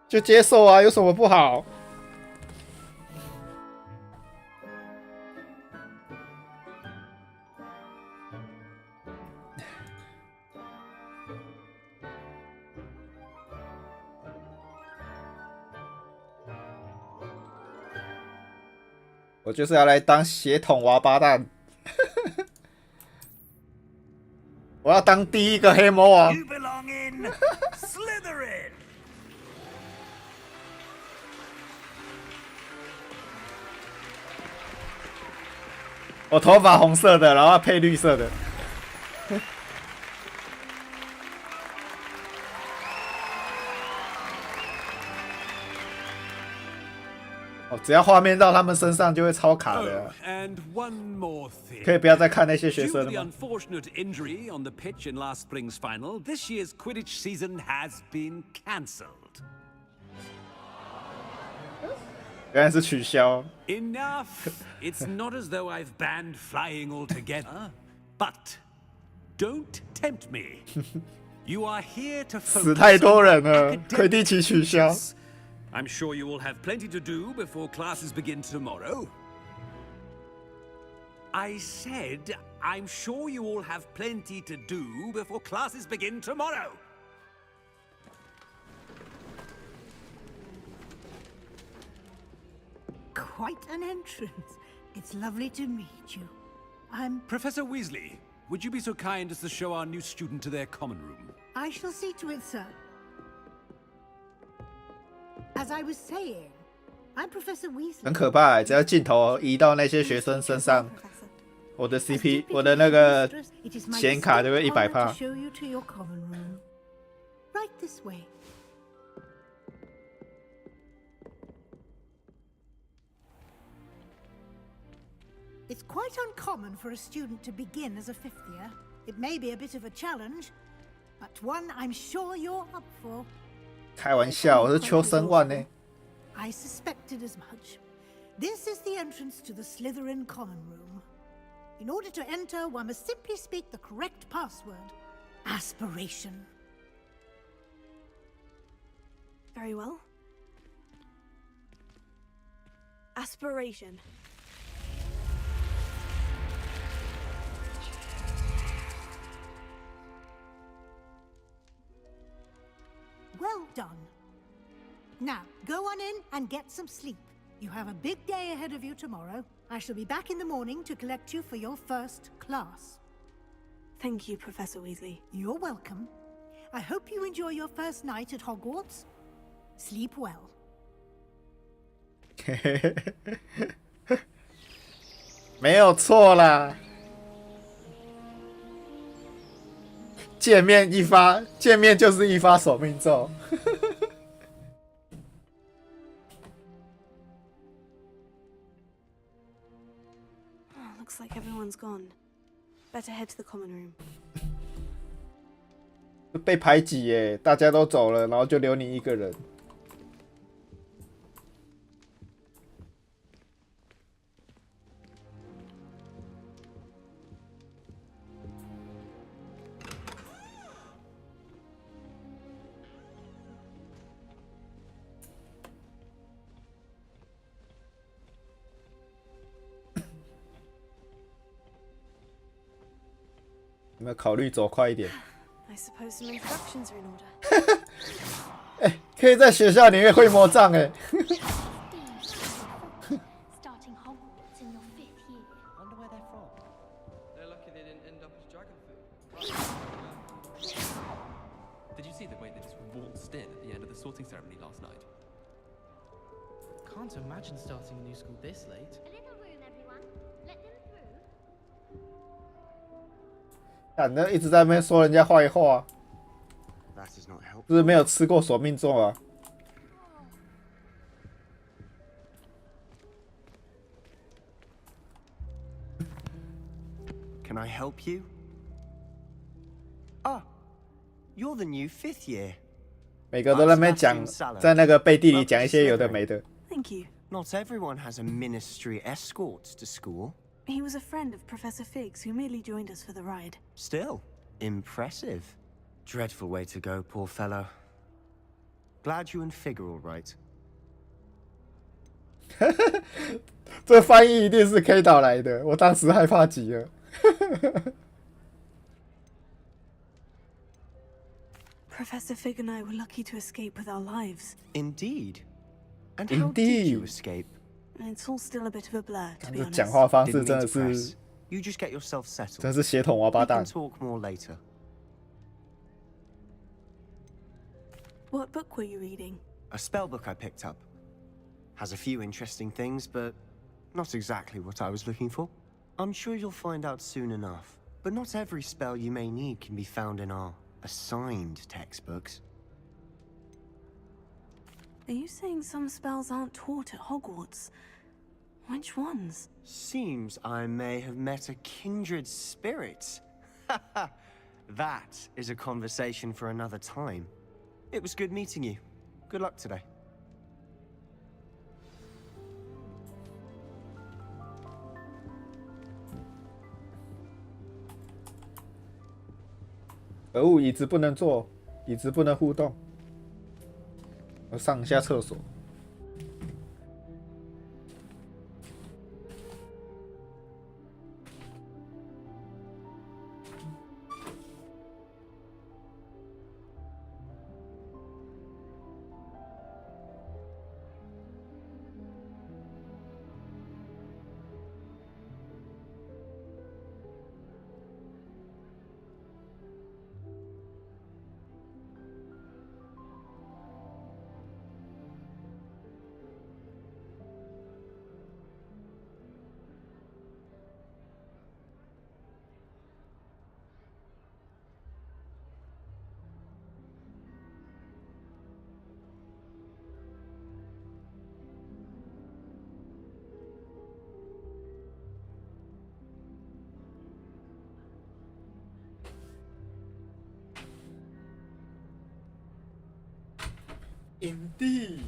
Speaker 1: 就接受啊，有什么不好？我就是要来当血统王八蛋，我要当第一个黑魔王。
Speaker 2: You belong in Slytherin.
Speaker 1: 我头发红色的，然后配绿色的。哦，只要画面到他们身上就会超卡的、啊。
Speaker 9: And one more thing.
Speaker 1: 可以不要再看那些学
Speaker 9: Due
Speaker 1: 生
Speaker 9: to
Speaker 1: 了
Speaker 9: the
Speaker 1: 吗？
Speaker 9: unfortunate injury on the pitch in last spring's final, this year's Quidditch season has been cancelled.
Speaker 1: 原来是取消。
Speaker 9: Enough. It's not as though I've banned flying altogether, but don't tempt me. You are here to
Speaker 1: 死
Speaker 9: focus
Speaker 1: 太多
Speaker 9: on
Speaker 1: 人了，
Speaker 9: academic
Speaker 1: 魁地奇取消。
Speaker 9: focus. I'm sure you will have plenty to do before classes begin tomorrow. I said, I'm sure you all have plenty to do before classes begin tomorrow.
Speaker 10: Quite an entrance. It's lovely to meet you. I'm...
Speaker 9: Professor Weasley, would you be so kind as to show our new student to their common room?
Speaker 10: I shall see to it, sir. As I was saying, I'm Professor Weasley.
Speaker 1: 很可怕、只要镜头移到那些学生身上，我的 CP， 我的那个显卡就会100%。
Speaker 10: Show you to your common room. Right this way. It's quite uncommon for a student to begin as a fifth year. It may be a bit of a challenge, but one I'm sure you're up for.
Speaker 1: 开玩笑，我是秋生万呢。
Speaker 10: I suspected as much. This is the entrance to the Slytherin common room. In order to enter, one must simply speak the correct password. Aspiration.
Speaker 3: Very well. Aspiration.
Speaker 10: Well done. Now, go on in and get some sleep. You have a big day ahead of you tomorrow. I shall be back in the morning to collect you for your first class.
Speaker 3: Thank you, Professor Weasley.
Speaker 10: You're welcome. I hope you enjoy your first night at Hogwarts. Sleep well.
Speaker 1: 没有错啦。见面一发，见面就是一发索命咒。
Speaker 3: Looks like everyone's gone. Better head to the common room.
Speaker 1: 被排挤耶，大家都走了，然后就留你一个人。有没有考虑走快一点？
Speaker 3: I suppose some introductions are in order.
Speaker 1: 哎，可以在学校里面会魔杖哎。
Speaker 11: Starting Hogwarts in your 5th year.
Speaker 12: Wonder where they're from. They're lucky they didn't end up as dragon food. Did you see the way they just waltzed in at the end of the sorting ceremony last night? Can't imagine starting a new school this late.
Speaker 11: A little room, everyone. Let them through.
Speaker 1: 反正一直在那边说人家坏话，
Speaker 13: That is not helpful.
Speaker 1: 就是没有吃过索命咒啊。
Speaker 13: Can I help you? Ah, you're the new 5th year.
Speaker 1: 每个都在那边讲，在那个背地里讲一些有的没的。
Speaker 3: Thank you.
Speaker 13: Not everyone has a ministry escort to school.
Speaker 3: He was a friend of Professor Fig's who merely joined us for the ride.
Speaker 13: Still, impressive. Dreadful way to go, poor fellow. Glad you and Fig are all right.
Speaker 1: 这翻译一定是 K 岛来的，我当时害怕极了。
Speaker 3: Professor Fig and I were lucky to escape with our lives.
Speaker 13: Indeed. And how did you
Speaker 1: Indeed.
Speaker 13: escape?
Speaker 3: It's all still a bit of a blur, to be
Speaker 1: 这
Speaker 3: honest.
Speaker 1: 讲话方式
Speaker 13: Didn't
Speaker 1: 真
Speaker 13: mean
Speaker 1: 的
Speaker 13: to press.
Speaker 1: 是，
Speaker 13: You just get yourself settled.
Speaker 1: 真是血统王八
Speaker 13: We
Speaker 1: 蛋
Speaker 13: can。talk more later.
Speaker 3: What book were you reading?
Speaker 13: A spell book I picked up. Has a few interesting things, but not exactly what I was looking for. I'm sure you'll find out soon enough. But not every spell you may need can be found in our assigned textbooks.
Speaker 3: Are you saying some spells aren't taught at Hogwarts? Which ones?
Speaker 13: Seems I may have met a kindred spirit. That is a conversation for another time. It was good meeting you. Good luck today.
Speaker 1: 可恶，椅子不能坐，椅子不能互动。我上一下厕所。影帝，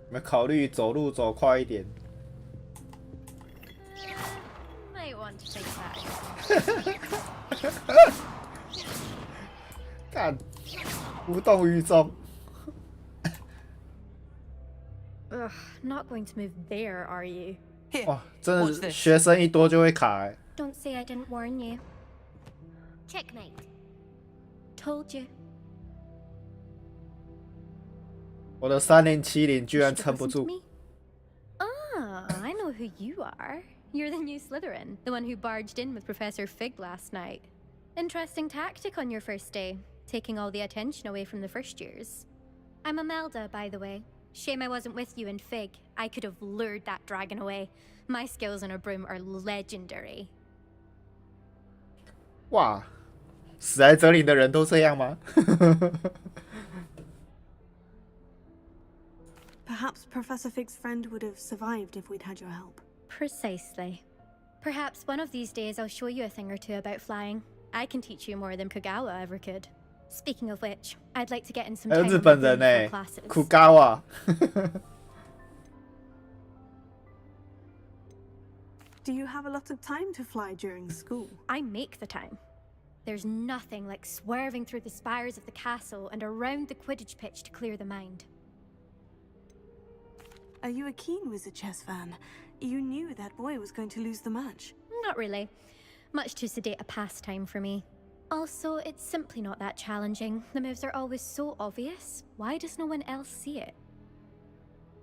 Speaker 1: 我们考虑走路走快一点。
Speaker 11: Might want to take that.
Speaker 1: 干，无动于衷。
Speaker 11: Ugh, not going to move there, are you?
Speaker 1: 哇，真的是学生一多就会卡欸。
Speaker 11: Don't say I didn't warn you. Checkmate. Told you.
Speaker 1: 我的3070居然撑不住。
Speaker 11: Ah, I know who you are. You're the new Slytherin, the one who barged in with Professor Fig last night. Interesting tactic on your first day, taking all the attention away from the first years. I'm Imelda, by the way. Shame I wasn't with you in Fig. I could have lured that dragon away. My skills on a broom are legendary.
Speaker 1: 哇，史莱哲林的人都这样吗？
Speaker 3: Perhaps Professor Fig's friend would have survived if we'd had your help.
Speaker 11: Precisely. Perhaps one of these days I'll show you a thing or two about flying. I can teach you more than Kogawa ever could. Speaking of which, I'd like to get in some
Speaker 1: 还有
Speaker 11: time
Speaker 1: 日
Speaker 11: with
Speaker 1: 本
Speaker 11: the
Speaker 1: 人
Speaker 11: room
Speaker 1: 欸
Speaker 11: for classes.
Speaker 1: 苦高啊！
Speaker 3: Do you have a lot of time to fly during school?
Speaker 11: I make the time. There's nothing like swerving through the spires of the castle and around the Quidditch pitch to clear the mind.
Speaker 3: Are you a keen Wizard chess fan? You knew that boy was going to lose the match.
Speaker 11: Not really. Much too sedate a pastime for me. Also, it's simply not that challenging. The moves are always so obvious. Why does no one else see it?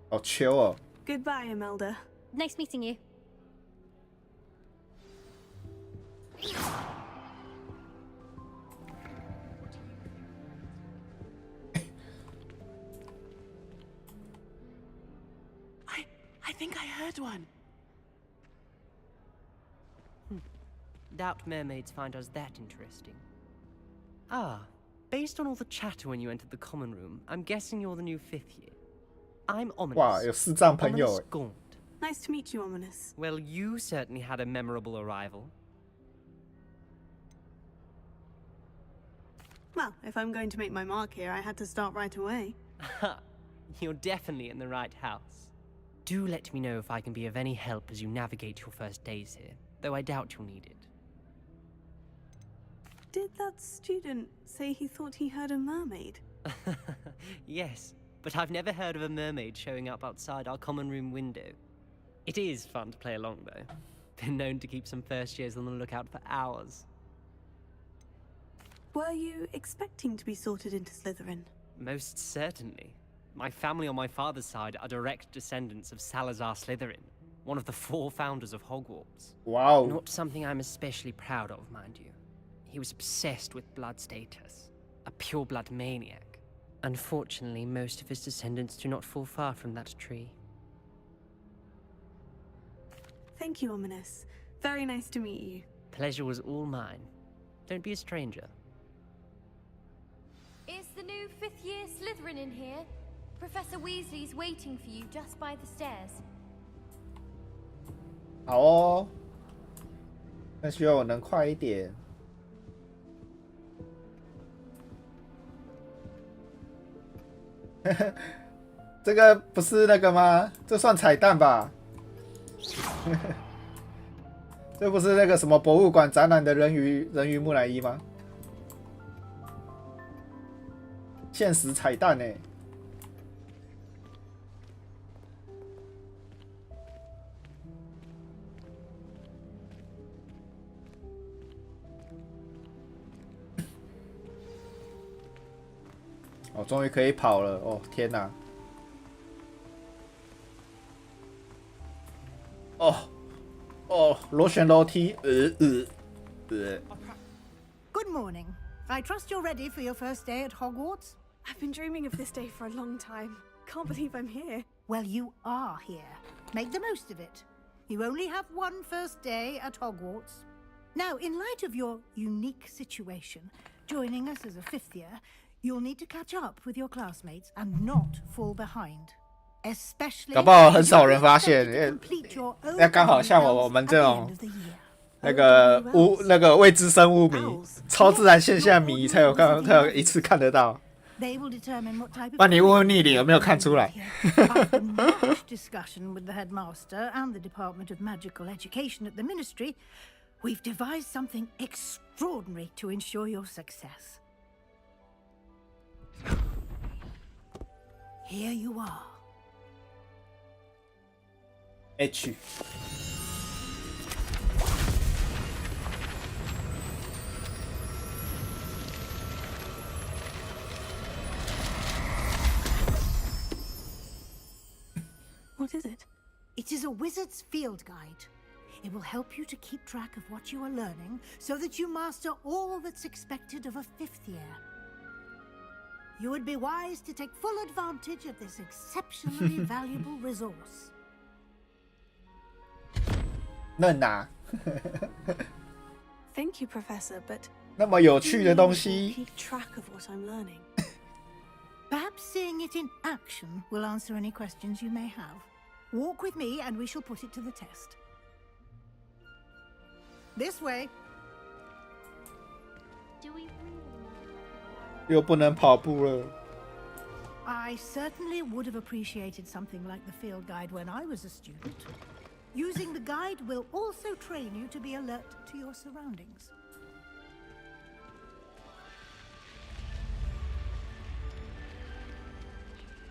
Speaker 1: 好秋哦。
Speaker 3: Goodbye, Imelda.
Speaker 11: Nice meeting you.
Speaker 14: I think I heard one. Doubt mermaids find us that interesting. Ah, based on all the chatter when you entered the common room, I'm guessing you're the new 5th year. I'm Ominous.
Speaker 1: 哇，有视障朋友
Speaker 14: Ominous
Speaker 1: 欸。
Speaker 14: Gaunt.
Speaker 3: Nice to meet you, Ominous.
Speaker 14: Well, you certainly had a memorable arrival.
Speaker 3: Well, if I'm going to make my mark here, I had to start right away.
Speaker 14: You're definitely in the right house. Do let me know if I can be of any help as you navigate your first days here, though I doubt you'll need it.
Speaker 3: Did that student say he thought he heard a mermaid?
Speaker 14: Yes, but I've never heard of a mermaid showing up outside our common room window. It is fun to play along, though. Been known to keep some first years on the lookout for hours.
Speaker 3: Were you expecting to be sorted into Slytherin?
Speaker 14: Most certainly. My family on my father's side are direct descendants of Salazar Slytherin, one of the 4 founders of Hogwarts.
Speaker 1: Wow.
Speaker 14: Not something I'm especially proud of, mind you. He was obsessed with blood status, a pure-blood maniac. Unfortunately, most of his descendants do not fall far from that tree.
Speaker 3: Thank you, Ominous. Very nice to meet you.
Speaker 14: Pleasure was all mine. Don't be a stranger.
Speaker 11: Is the new fifth-year Slytherin in here? Professor Weasley's waiting for you just by the stairs.
Speaker 1: 好哦，那希望我能快一点。这个不是那个吗？这算彩蛋吧？这不是那个什么博物馆展览的人鱼木乃伊吗？限时彩蛋呢？哦，终于可以跑了！哦，天哪！螺旋楼梯，Good
Speaker 10: morning. I trust you're ready for your first day at Hogwarts?
Speaker 3: I've been dreaming of this day for a long time. Can't believe I'm here.
Speaker 10: Well, you are here. Make the most of it. You only have one first day at Hogwarts. Now, in light of your unique situation, joining us as a fifth year, you'll need to catch up with your classmates and not fall behind. Especially
Speaker 1: 搞不好很少人发现，那刚好像我们这种那个未知生物迷、超自然现象迷才有一次看得到。那你问问逆鳞有没有看出来
Speaker 10: ？After much discussion with the headmaster and the Department of Magical Education at the Ministry, we've devised something extraordinary to ensure your success. Here you are.
Speaker 1: H.
Speaker 3: What is it?
Speaker 10: It is a wizard's field guide. It will help you to keep track of what you are learning so that you master all that's expected of a fifth year. You would be wise to take full advantage of this exceptionally valuable resource.
Speaker 1: 嫩啊
Speaker 3: Thank you, Professor, but
Speaker 1: 那么有趣的东西
Speaker 3: keep track of what I'm learning.
Speaker 10: Perhaps seeing it in action will answer any questions you may have. Walk with me and we shall put it to the test. This way.
Speaker 1: 又不能跑步了。
Speaker 10: I certainly would have appreciated something like the field guide when I was a student. Using the guide will also train you to be alert to your surroundings.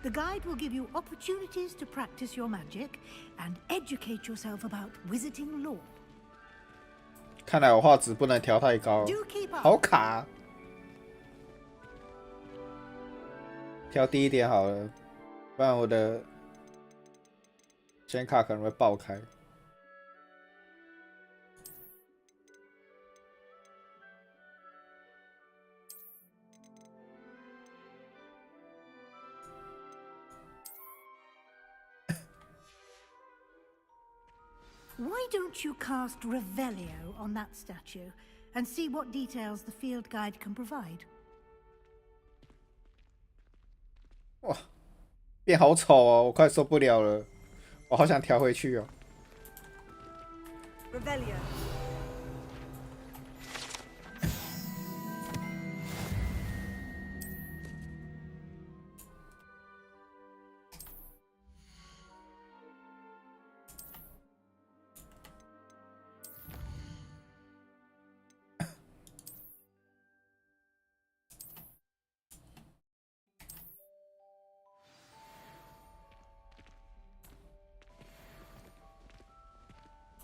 Speaker 10: The guide will give you opportunities to practice your magic and educate yourself about wizarding lore.
Speaker 1: 看来我画质不能调太高，好卡。调低一点好了，不然我的显卡可能会爆开。
Speaker 10: Why don't you cast Revelio on that statue and see what details the field guide can provide?
Speaker 1: 哇，变好丑哦！我快受不了了，我好想调回去哦。
Speaker 3: Revelio.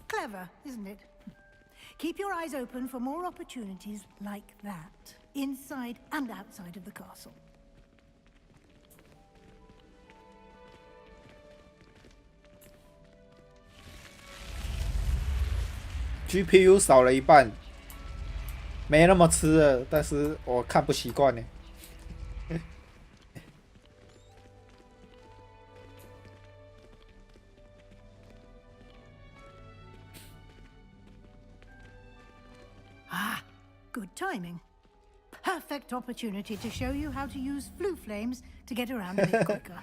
Speaker 10: Clever, isn't it? Keep your eyes open for more opportunities like that, inside and outside of the castle.
Speaker 1: GPU 少了一半，没那么吃了，但是我看不习惯呢。
Speaker 10: Good timing. Perfect opportunity to show you how to use flue flames to get around a bit quicker.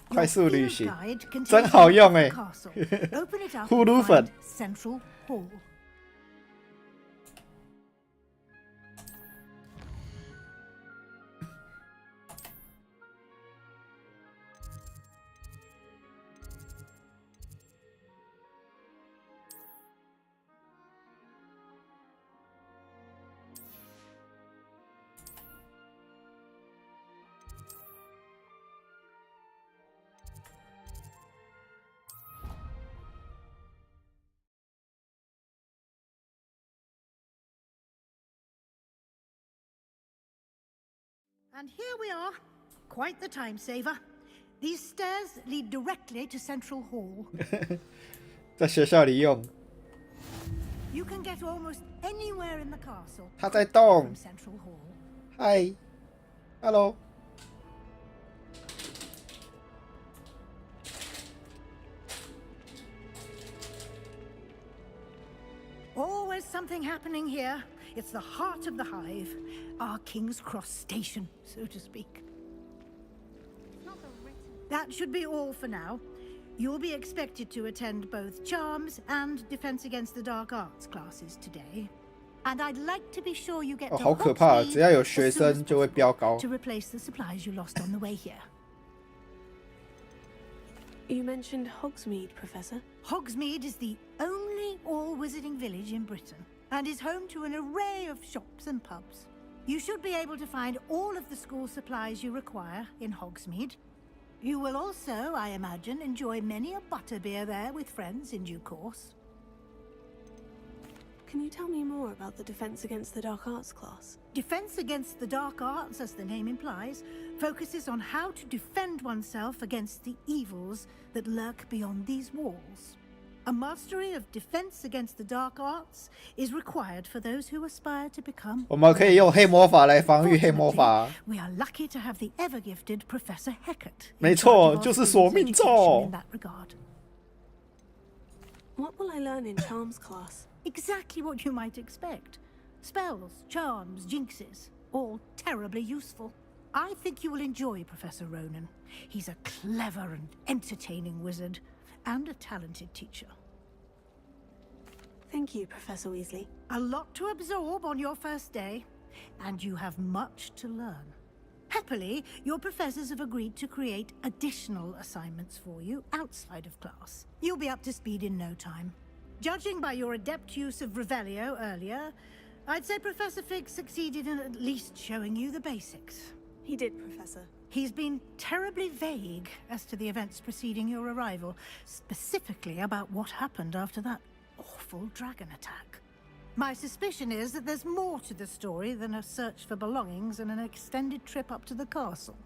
Speaker 1: 快速旅行
Speaker 10: Your field guide contains
Speaker 1: 真好用
Speaker 10: a
Speaker 1: 哎
Speaker 10: castle. Open it up
Speaker 1: 呼噜
Speaker 10: and
Speaker 1: 粉
Speaker 10: find Central Hall. And here we are. Quite the time saver. These stairs lead directly to Central Hall.
Speaker 1: 在学校里用。
Speaker 10: You can get almost anywhere in the castle
Speaker 1: 它在动
Speaker 10: from。Central Hall.
Speaker 1: 嗨 ，Hello。
Speaker 10: Always something happening here. It's the heart of the hive, our King's Cross station, so to speak. That should be all for now. You'll be expected to attend both Charms and Defense Against the Dark Arts classes today. And I'd like to be sure you get to
Speaker 1: 好可怕，
Speaker 10: Hogsmeade
Speaker 1: 只要有学
Speaker 10: as soon as
Speaker 1: 生就会飙高。
Speaker 10: to replace the supplies you lost on the way here.
Speaker 3: You mentioned Hogsmeade, Professor.
Speaker 10: Hogsmeade is the only all-wizarding village in Britain and is home to an array of shops and pubs. You should be able to find all of the school supplies you require in Hogsmeade. You will also, I imagine, enjoy many a butterbeer there with friends in due course.
Speaker 3: Can you tell me more about the Defense Against the Dark Arts class?
Speaker 10: Defense Against the Dark Arts, as the name implies, focuses on how to defend oneself against the evils that lurk beyond these walls. A mastery of Defense Against the Dark Arts is required for those who aspire to become.
Speaker 1: 我们可以用黑魔法来防御黑魔法。
Speaker 10: We are lucky to have the ever-gifted Professor Hecat.
Speaker 1: 没错，就是索命咒。
Speaker 10: In that regard.
Speaker 3: What will I learn in Charms class?
Speaker 10: Exactly what you might expect. Spells, charms, jinxes, all terribly useful. I think you will enjoy Professor Ronan. He's a clever and entertaining wizard, and a talented teacher.
Speaker 3: Thank you, Professor Weasley.
Speaker 10: A lot to absorb on your first day, and you have much to learn. Happily, your professors have agreed to create additional assignments for you outside of class. You'll be up to speed in no time. Judging by your adept use of Revelio earlier, I'd say Professor Fig succeeded in at least showing you the basics.
Speaker 3: He did, Professor.
Speaker 10: He's been terribly vague as to the events preceding your arrival, specifically about what happened after that awful dragon attack. My suspicion is that there's more to the story than a search for belongings and an extended trip up to the castle.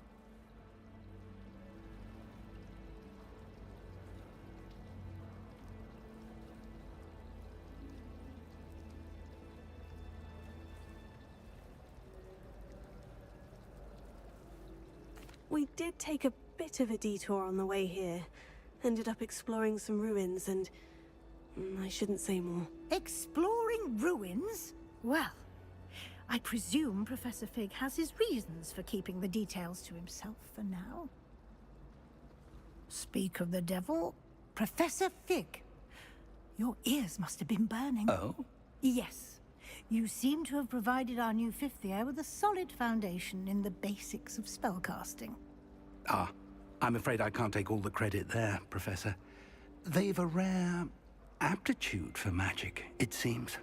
Speaker 3: We did take a bit of a detour on the way here. Ended up exploring some ruins and... I shouldn't say more.
Speaker 10: Exploring ruins? Well, I presume Professor Fig has his reasons for keeping the details to himself for now. Speak of the devil, Professor Fig. Your ears must have been burning.
Speaker 4: Oh?
Speaker 10: Yes. You seem to have provided our new fifth year with a solid foundation in the basics of spellcasting.
Speaker 4: Ah, I'm afraid I can't take all the credit there, Professor. They've a rare aptitude for magic, it seems.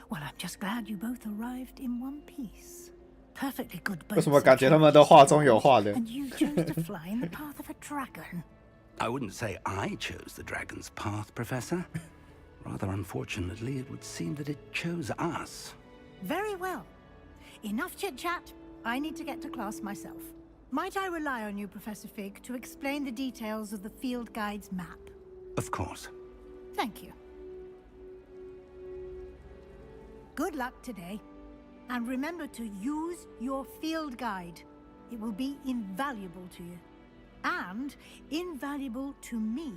Speaker 10: Well, I'm just glad you both arrived in one piece. Perfectly good
Speaker 1: 为什么感觉他们都话中有话的？
Speaker 10: And you chose to fly in the path of a dragon.
Speaker 4: I wouldn't say I chose the dragon's path, Professor. Rather unfortunately, it would seem that it chose us.
Speaker 10: Very well. Enough chit-chat. I need to get to class myself. Might I rely on you, Professor Fig, to explain the details of the field guide's map?
Speaker 4: Of course.
Speaker 10: Thank you. Good luck today. And remember to use your field guide. It will be invaluable to you. And invaluable to me,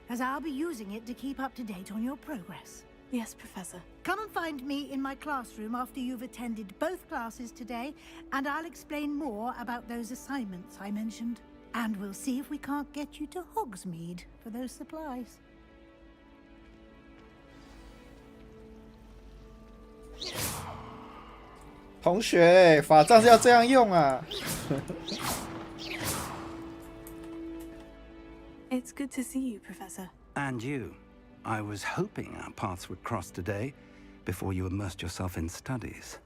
Speaker 10: as I'll be using it to keep up to date on your progress.
Speaker 3: Yes, Professor.
Speaker 10: Come and find me in my classroom after you've attended both classes today, and I'll explain more about those assignments I mentioned. And we'll see if we can't get you to Hogsmeade for those supplies.
Speaker 1: 同学，法杖是要这样用啊。
Speaker 3: It's good to see you, Professor.
Speaker 4: And you. I was hoping our paths would cross today, before you immersed yourself in studies.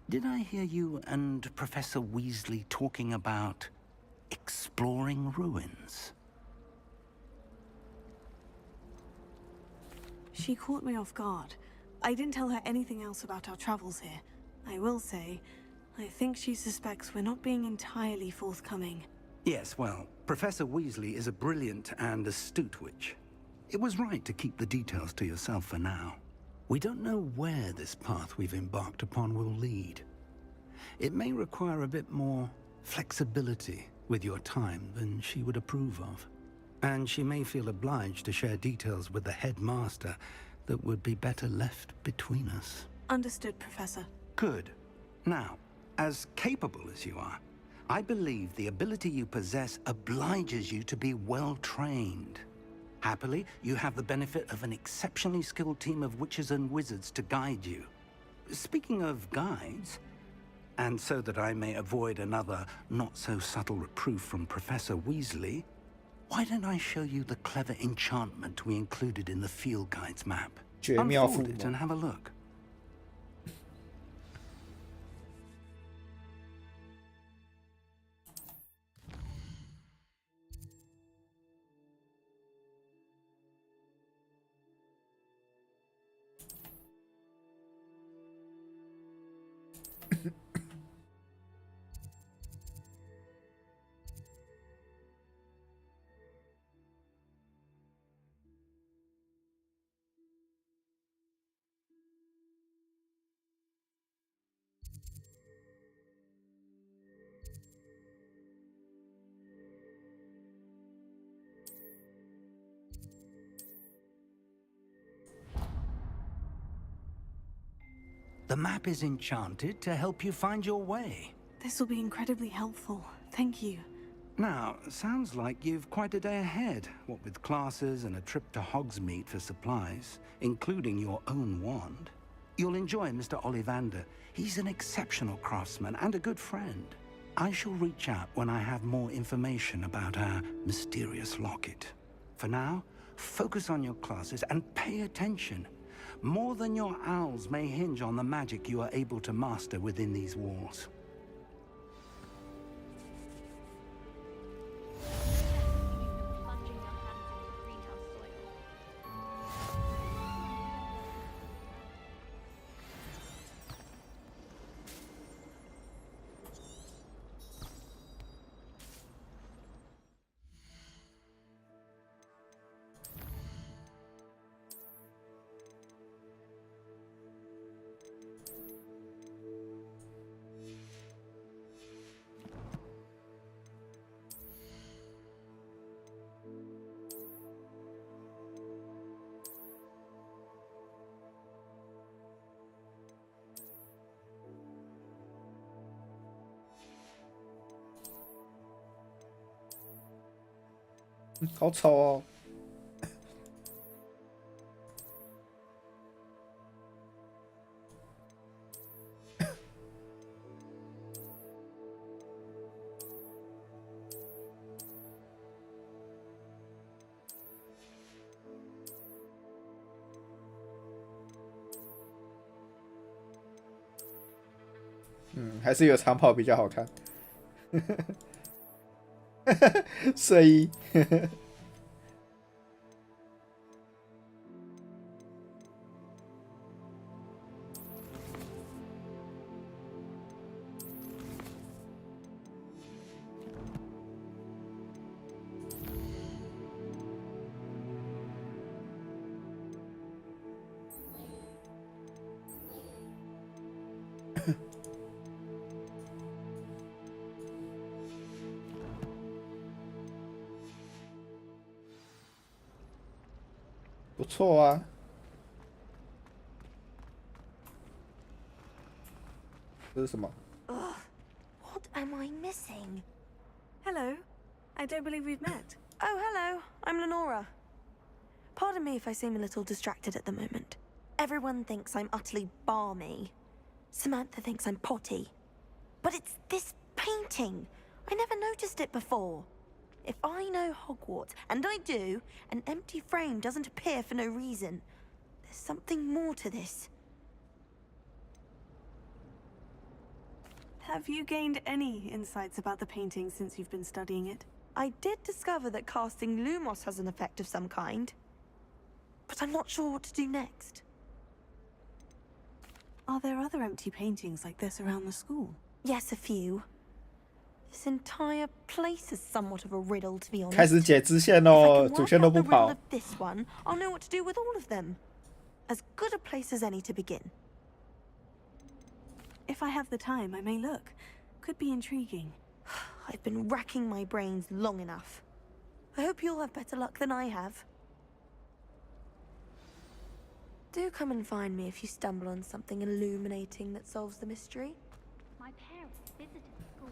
Speaker 4: Did I hear you and Professor Weasley talking about exploring ruins?
Speaker 3: She caught me off guard. I didn't tell her anything else about our travels here. I will say, I think she suspects we're not being entirely forthcoming.
Speaker 4: Yes, well, Professor Weasley is a brilliant and astute witch. It was right to keep the details to yourself for now. We don't know where this path we've embarked upon will lead. It may require a bit more flexibility with your time than she would approve of. And she may feel obliged to share details with the headmaster that would be better left between us.
Speaker 3: Understood, Professor.
Speaker 4: Good. Now, as capable as you are, I believe the ability you possess obliges you to be well trained. Happily, you have the benefit of an exceptionally skilled team of witches and wizards to guide you. Speaking of guides, and so that I may avoid another not-so-subtle reproof from Professor Weasley, why don't I show you the clever enchantment we included in the field guide's map? Unfold it and have a look. The map is enchanted to help you find your way.
Speaker 3: This will be incredibly helpful. Thank you.
Speaker 4: Now, sounds like you've quite a day ahead, what with classes and a trip to Hogsmeade for supplies, including your own wand. You'll enjoy Mr. Ollivander. He's an exceptional craftsman and a good friend. I shall reach out when I have more information about our mysterious locket. For now, focus on your classes and pay attention. More than your owls may hinge on the magic you are able to master within these walls.
Speaker 1: "好丑哦！还是有长跑比较好看。睡衣。不错啊。这是什么？
Speaker 15: Ugh, what am I missing?
Speaker 3: Hello. I don't believe we've met.
Speaker 15: Oh, hello. I'm Lenora. Pardon me if I seem a little distracted at the moment. Everyone thinks I'm utterly balmy. Samantha thinks I'm potty. But it's this painting. I never noticed it before. If I know Hogwarts, and I do, an empty frame doesn't appear for no reason. There's something more to this.
Speaker 3: Have you gained any insights about the painting since you've been studying it?
Speaker 15: I did discover that casting Lumos has an effect of some kind. But I'm not sure what to do next.
Speaker 3: Are there other empty paintings like this around the school?
Speaker 15: Yes, a few. This entire place is somewhat of a riddle, to be honest.
Speaker 1: 开始解支线喽，主线都不跑。
Speaker 15: Of this one, I'll know what to do with all of them. As good a place as any to begin.
Speaker 3: If I have the time, I may look. Could be intriguing.
Speaker 15: I've been racking my brains long enough. I hope you'll have better luck than I have. Do come and find me if you stumble on something illuminating that solves the mystery.
Speaker 11: My parents visited the school.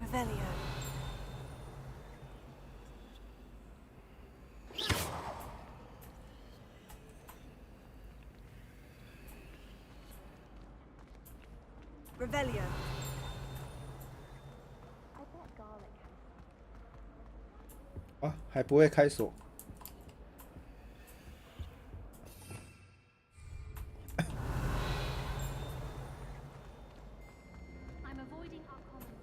Speaker 3: Revelio. Revelio.
Speaker 11: I bet garlic has
Speaker 1: 啊，还不会开锁。
Speaker 11: I'm avoiding our common.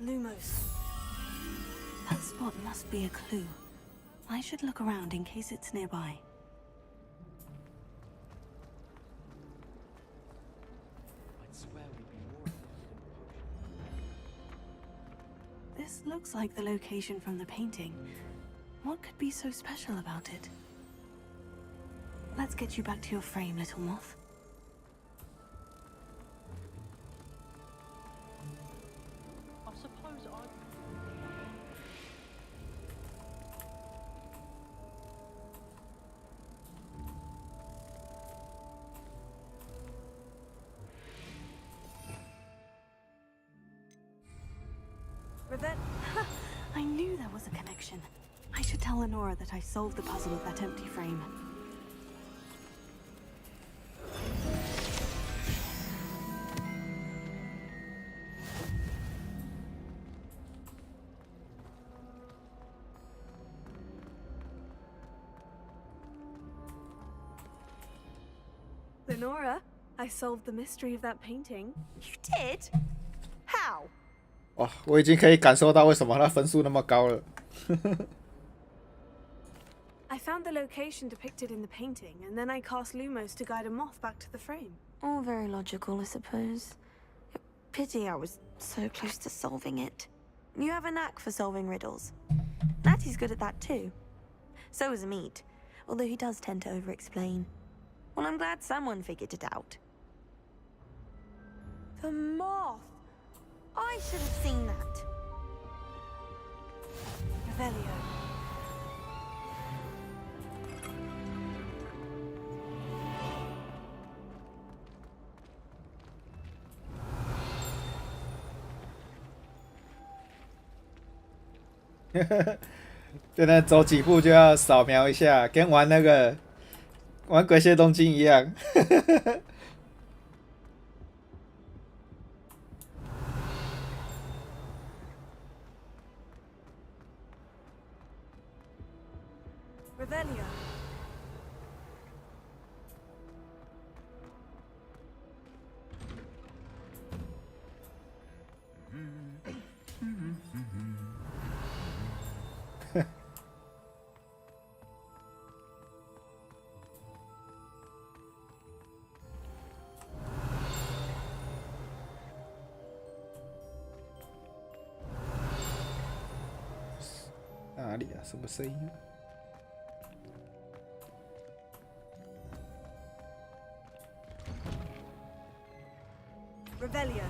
Speaker 3: Lumos. That spot must be a clue. I should look around in case it's nearby.
Speaker 12: I'd swear we'd be more
Speaker 3: This looks like the location from the painting. What could be so special about it? Let's get you back to your frame, little moth.
Speaker 14: I suppose I...
Speaker 3: Revel. I knew there was a connection. I should tell Lenora that I solved the puzzle of that empty frame. Lenora, I solved the mystery of that painting.
Speaker 15: You did? How?
Speaker 1: 哇，我已经可以感受到为什么他分数那么高了。
Speaker 3: I found the location depicted in the painting, and then I cast Lumos to guide a moth back to the frame.
Speaker 15: All very logical, I suppose. Pity I was so close to solving it. You have a knack for solving riddles. Natty's good at that too. So is Amit, although he does tend to over-explain. Well, I'm glad someone figured it out. The moth! I should have seen that.
Speaker 3: Revelio. ”
Speaker 1: 真的走几步就要扫描一下，跟玩那个玩鬼蟹东京一样。
Speaker 3: Revelio.
Speaker 1: “哪里啊？什么声音？”
Speaker 3: Revelio.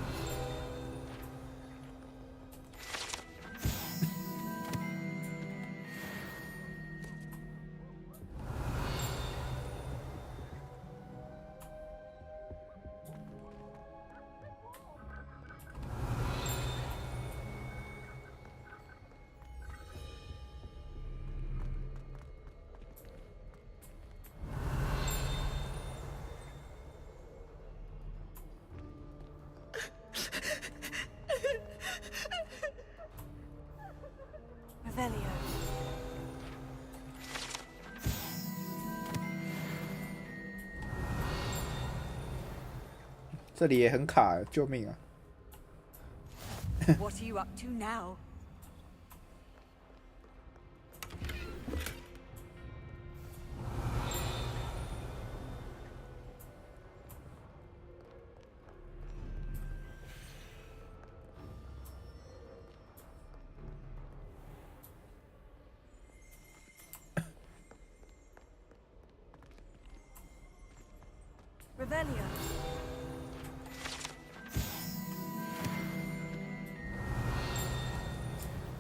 Speaker 3: Revelio.
Speaker 1: 这里也很卡，救命啊！
Speaker 3: What are you up to now? Revelio.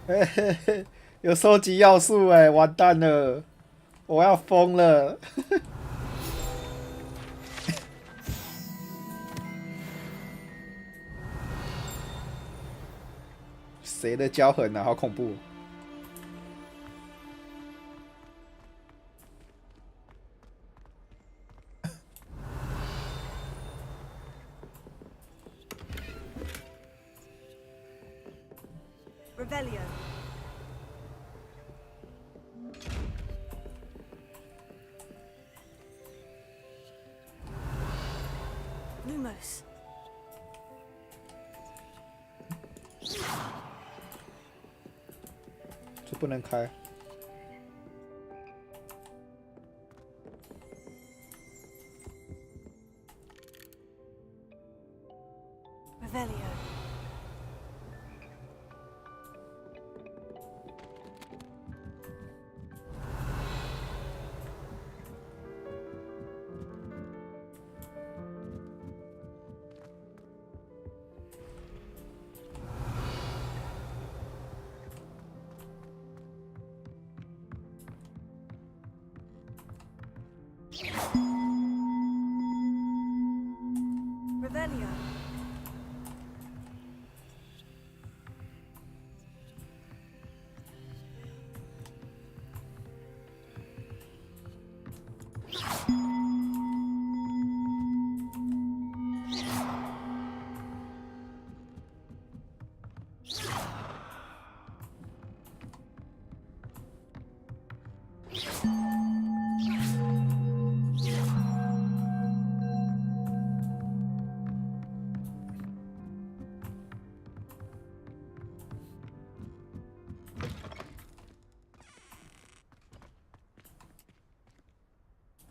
Speaker 1: 嘿嘿嘿，有收集要素哎，完蛋了，我要疯了！谁的骄横啊？好恐怖！
Speaker 3: Revelio. Lumos.
Speaker 1: 这不能开。
Speaker 3: Revelio. Revelio.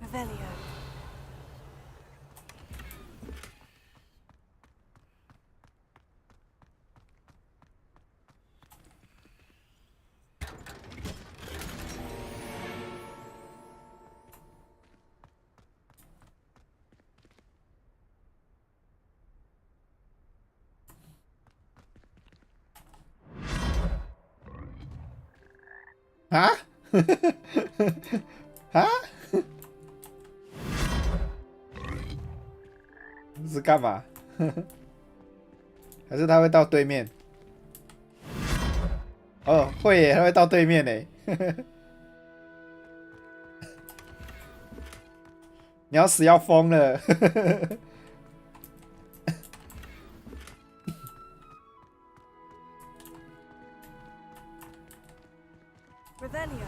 Speaker 3: Revelio.
Speaker 1: Ah? 啊？是干嘛？还是他会到对面？哦，会耶，他会到对面耶。你要死要疯了。
Speaker 3: Revelio.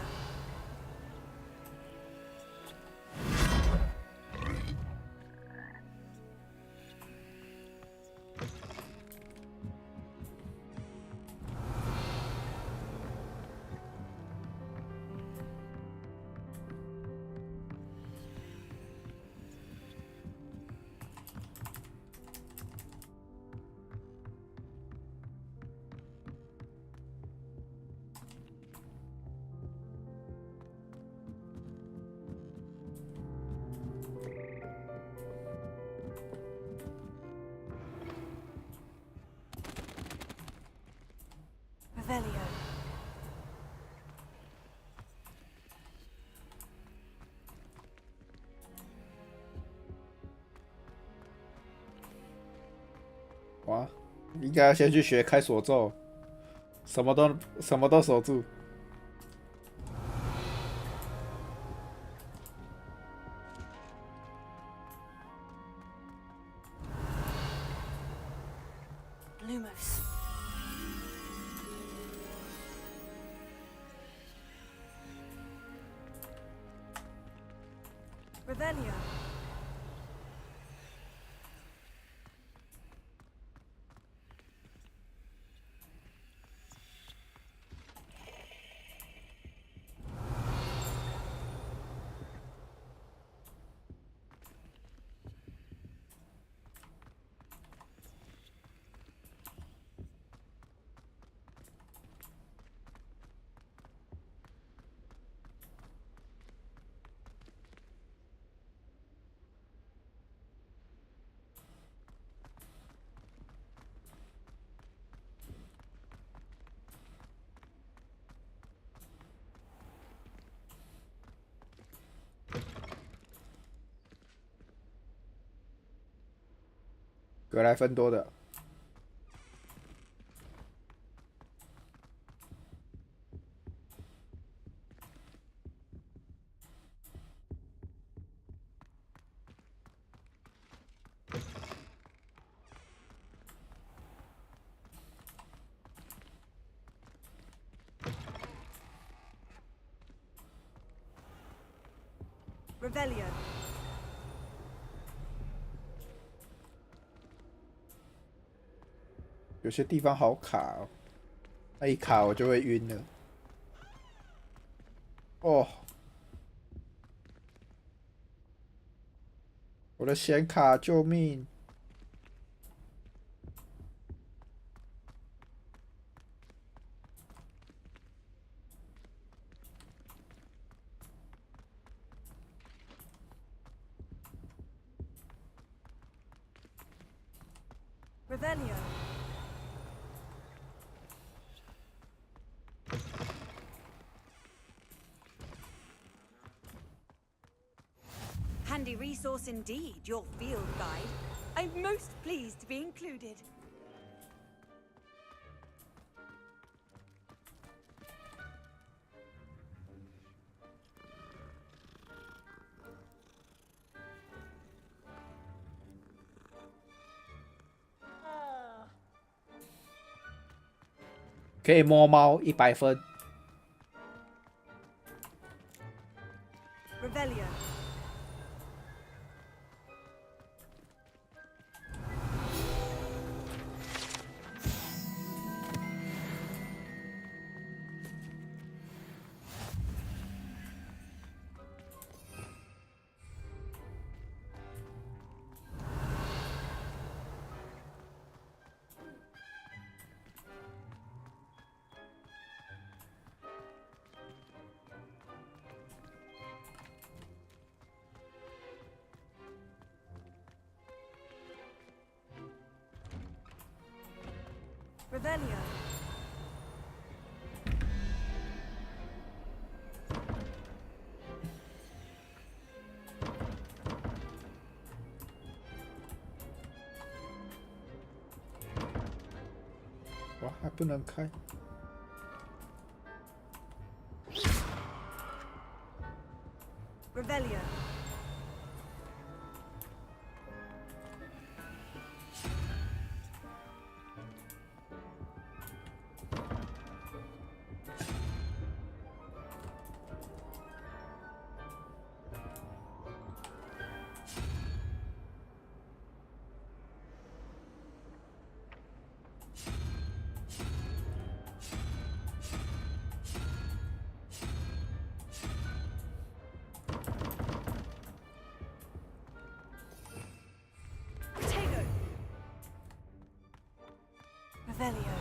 Speaker 3: Revelio.
Speaker 1: 哇，应该要先去学开锁咒，什么都守住。
Speaker 3: Lumos. Revelio.
Speaker 1: 格莱芬多的。
Speaker 3: Revelio.
Speaker 1: 有些地方好卡哦，那一卡我就会晕了。哦，我的显卡，救命！
Speaker 3: Revelio. Handy resource indeed, your field guide. I'm most pleased to be included.
Speaker 1: Oh. 可以摸猫100分。
Speaker 3: Revelio. Revelio.
Speaker 1: 哇，还不能开。
Speaker 3: Revelio. Potato. Revelio.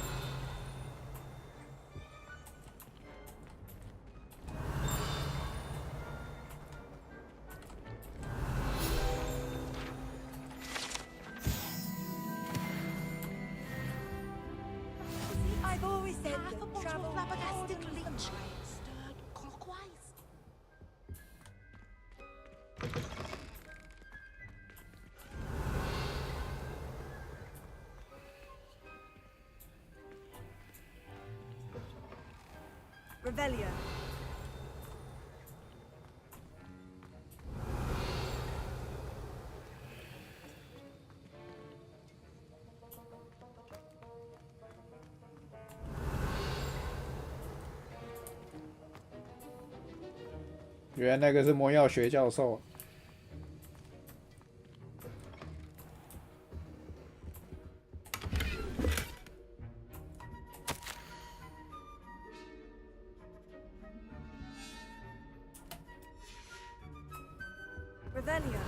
Speaker 3: I've always said that travel flabbergasted leech. Stirred clockwise. Revelio.
Speaker 1: 原来那个是魔药学教授。
Speaker 3: Revelio.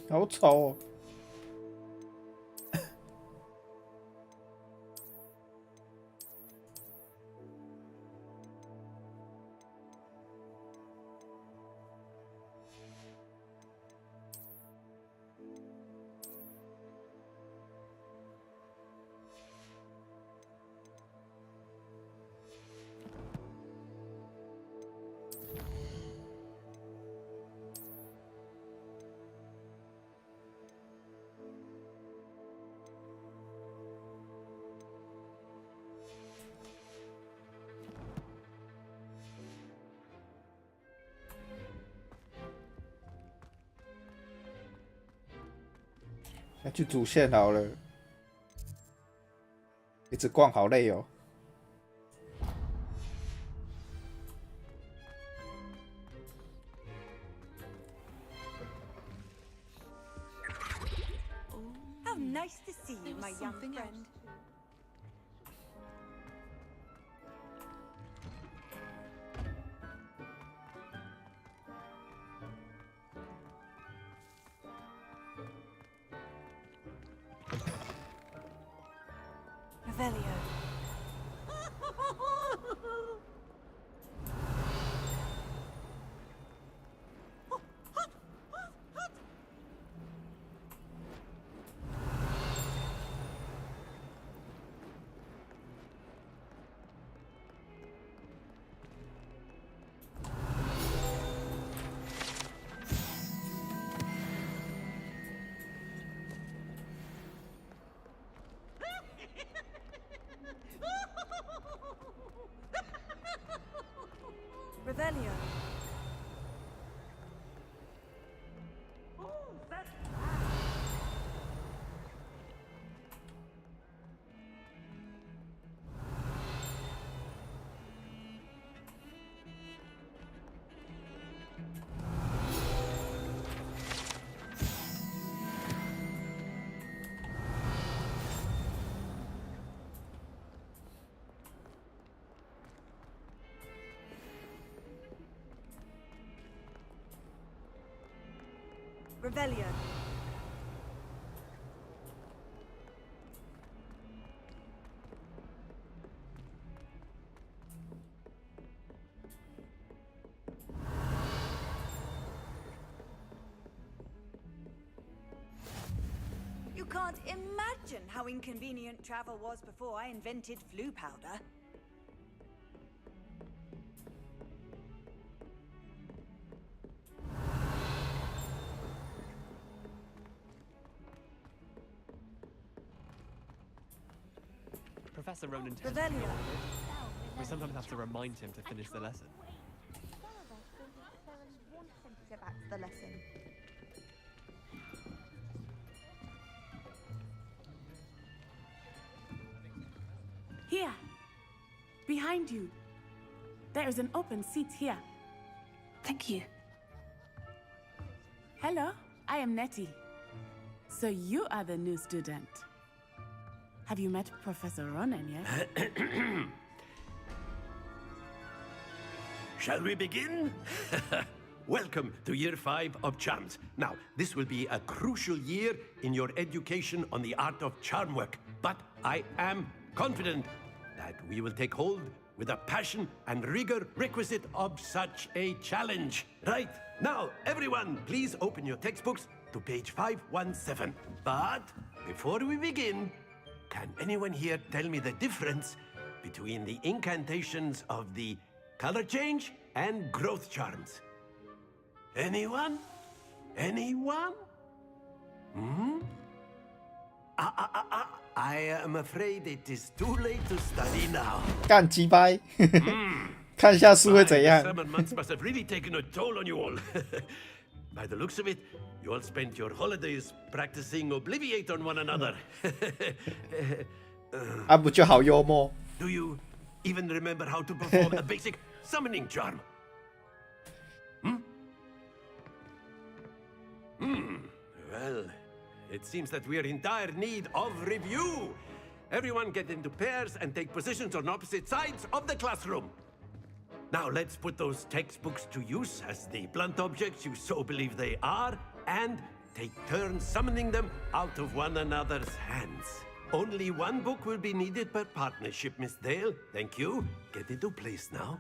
Speaker 1: 好丑哦。要去主线好了，一直逛好累哦。
Speaker 16: How nice to see you, my young friend.
Speaker 3: Revelio. Revelio. Revelio.
Speaker 16: You can't imagine how inconvenient travel was before I invented flu powder.
Speaker 12: Professor Ronan tells
Speaker 16: Revelio.
Speaker 12: me we sometimes have to remind him to finish the lesson.
Speaker 16: Get back to the lesson.
Speaker 17: Here, behind you. There is an open seat here.
Speaker 3: Thank you.
Speaker 17: Hello, I am Nettie. So you are the new student. Have you met Professor Ronan yet?
Speaker 8: Shall we begin? Welcome to Year 5 of Charms. Now, this will be a crucial year in your education on the art of charm work, but I am confident that we will take hold with the passion and rigor requisite of such a challenge. Right, now, everyone, please open your textbooks to page 517. But before we begin, can anyone here tell me the difference between the incantations of the color change and growth charms? Anyone? Anyone? Hmm? I am afraid it is too late to study now.
Speaker 1: 干鸡掰，看一下书会怎
Speaker 8: The
Speaker 1: 样？
Speaker 8: summer months must have really taken a toll on you all. By the looks of it, you all spent your holidays practicing Obliviate on one another.
Speaker 1: 啊，不就好幽默？
Speaker 8: Do you even remember how to perform a basic summoning charm? Well, it seems that we are in dire need of review. Everyone get into pairs and take positions on opposite sides of the classroom. Now let's put those textbooks to use as the blunt objects you so believe they are, and take turns summoning them out of one another's hands. Only one book will be needed per partnership, Miss Dale. Thank you. Get into place now.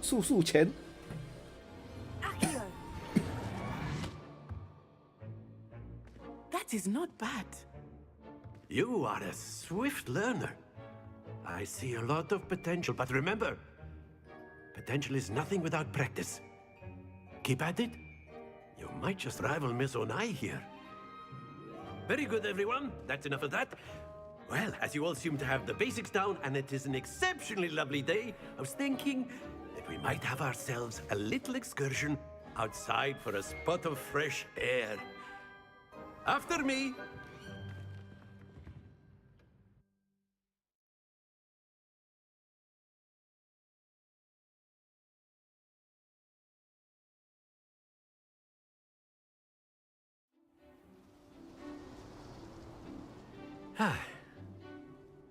Speaker 1: 速钱。
Speaker 17: Accio. That is not bad.
Speaker 8: You are a swift learner. I see a lot of potential, but remember, potential is nothing without practice. Keep at it. You might just rival Miss Onai here. Very good, everyone. That's enough of that. Well, as you all seem to have the basics down, and it is an exceptionally lovely day, I was thinking that we might have ourselves a little excursion outside for a spot of fresh air. After me.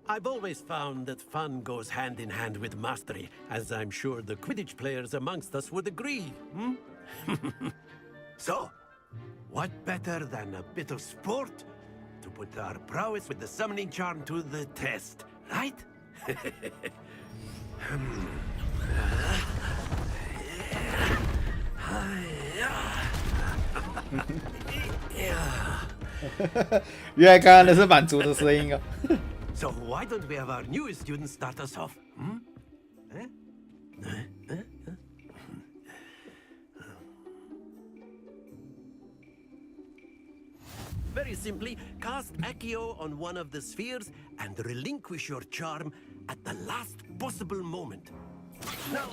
Speaker 8: I've always found that fun goes hand in hand with mastery, as I'm sure the Quidditch players amongst us would agree. So, what better than a bit of sport to put our prowess with the summoning charm to the test, right? Yeah.
Speaker 1: 原来刚刚那是满足的声音哦。
Speaker 8: So why don't we have our newest student start us off? Very simply, cast Accio on one of the spheres and relinquish your charm at the last possible moment. Now,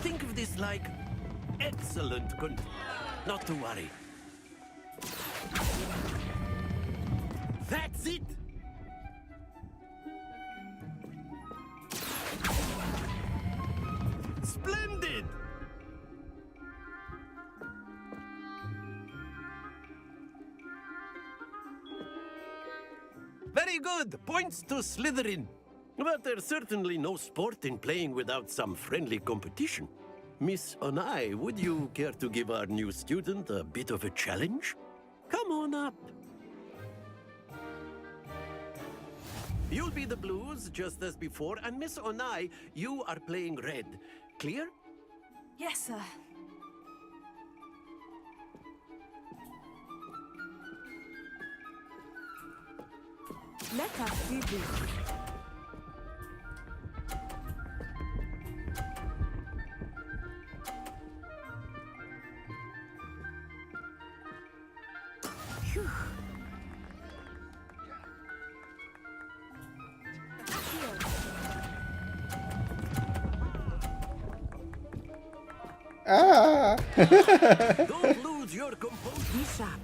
Speaker 8: think of this like excellent not to worry. That's it! Splendid! Very good! Points to Slytherin. But there's certainly no sport in playing without some friendly competition. Miss Onai, would you care to give our new student a bit of a challenge? Come on up. You'll be the blues, just as before, and Miss Onai, you are playing red. Clear?
Speaker 3: Yes, sir.
Speaker 17: Let us do this. Phew.
Speaker 1: Ah!
Speaker 8: Don't lose your composure.
Speaker 17: Be sharp.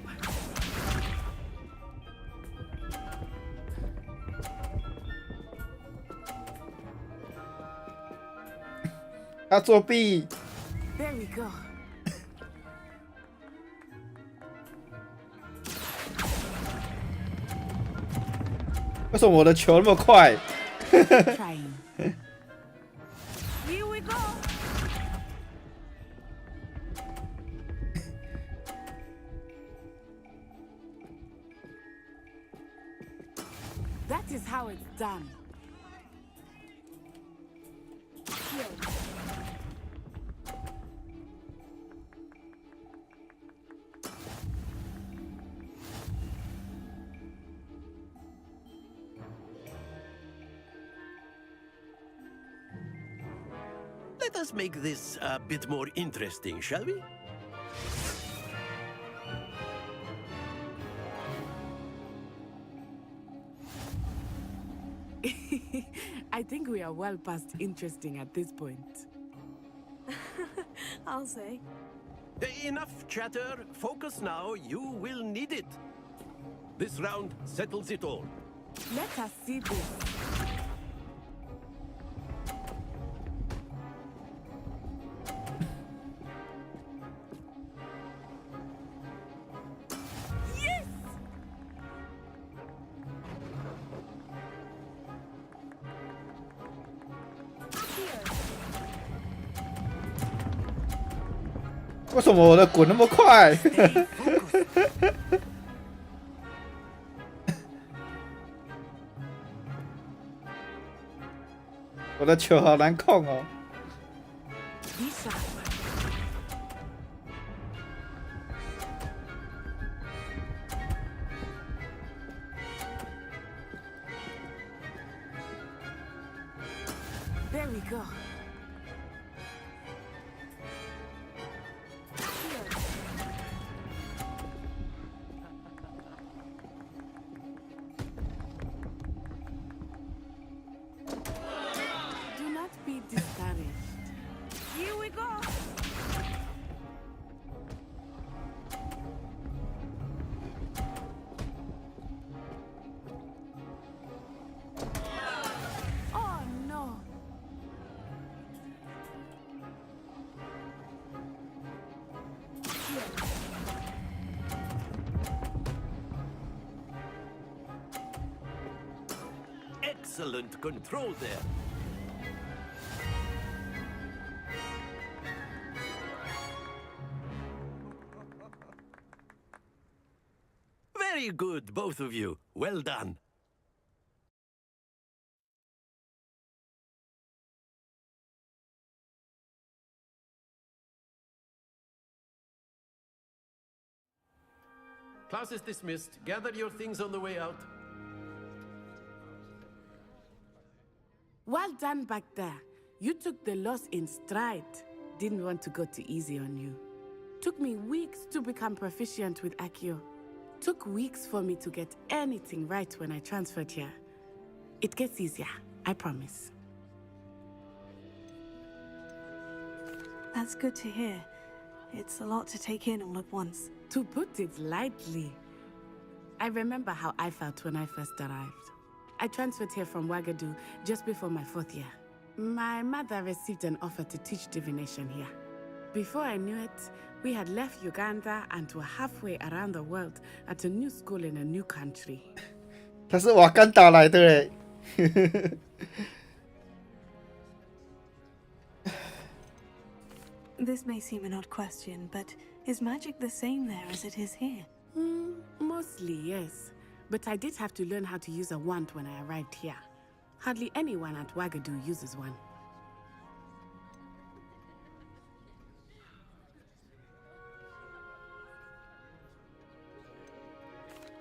Speaker 1: 他作弊。
Speaker 17: There we go.
Speaker 1: 为什么我的球那么快？
Speaker 17: Trying. Here we go. That is how it's done.
Speaker 8: Let us make this a bit more interesting, shall we?
Speaker 17: I think we are well past interesting at this point.
Speaker 3: I'll say.
Speaker 8: Enough chatter. Focus now. You will need it. This round settles it all.
Speaker 17: Let us see this.
Speaker 3: Yes!
Speaker 1: 为什么我的滚那么快？我的球好难控哦。
Speaker 17: There we go. Do not be discouraged.
Speaker 3: Here we go!
Speaker 17: Oh no!
Speaker 8: Excellent control there. Very good, both of you. Well done. Class is dismissed. Gather your things on the way out.
Speaker 17: Well done back there. You took the loss in stride. Didn't want to go too easy on you. Took me weeks to become proficient with Accio. Took weeks for me to get anything right when I transferred here. It gets easier, I promise.
Speaker 3: That's good to hear. It's a lot to take in all at once.
Speaker 17: To put it lightly, I remember how I felt when I first arrived. I transferred here from Ouagadougou just before my 4th year. My mother received an offer to teach divination here. Before I knew it, we had left Uganda and were halfway around the world at a new school in a new country.
Speaker 1: 他是瓦干达来的嘞。
Speaker 3: This may seem an odd question, but is magic the same there as it is here?
Speaker 17: Mostly, yes. But I did have to learn how to use a wand when I arrived here. Hardly anyone at Ouagadougou uses one.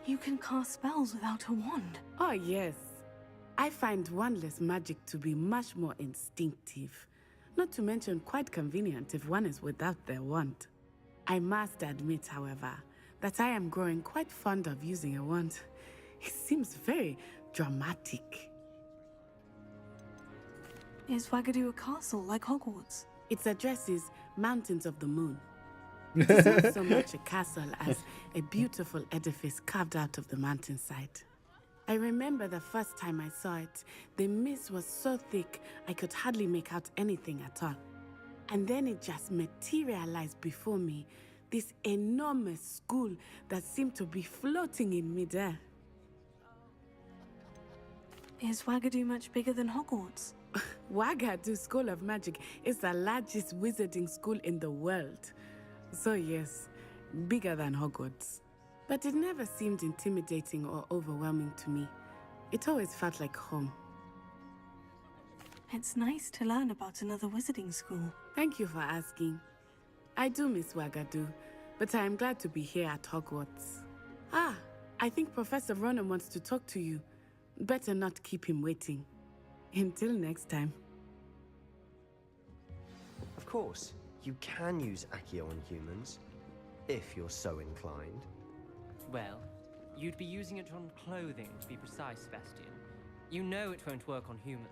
Speaker 3: You can cast spells without a wand.
Speaker 17: Oh, yes. I find wandless magic to be much more instinctive. Not to mention quite convenient if one is without their wand. I must admit, however, that I am growing quite fond of using a wand. It seems very dramatic.
Speaker 3: Is Ouagadougou a castle like Hogwarts?
Speaker 17: Its address is Mountains of the Moon. It is not so much a castle as a beautiful edifice carved out of the mountainside. I remember the first time I saw it, the mist was so thick I could hardly make out anything at all. And then it just materialized before me, this enormous school that seemed to be floating in midair.
Speaker 3: Is Ouagadougou much bigger than Hogwarts?
Speaker 17: Ouagadougou School of Magic is the largest wizarding school in the world. So yes, bigger than Hogwarts. But it never seemed intimidating or overwhelming to me. It always felt like home.
Speaker 3: It's nice to learn about another wizarding school.
Speaker 17: Thank you for asking. I do miss Ouagadougou, but I am glad to be here at Hogwarts. Ah, I think Professor Ronan wants to talk to you. Better not keep him waiting. Until next time.
Speaker 13: course, you can use Accio on humans, if you're so inclined.
Speaker 14: Well, you'd be using it on clothing, to be precise, Sebastian. You know it won't work on humans.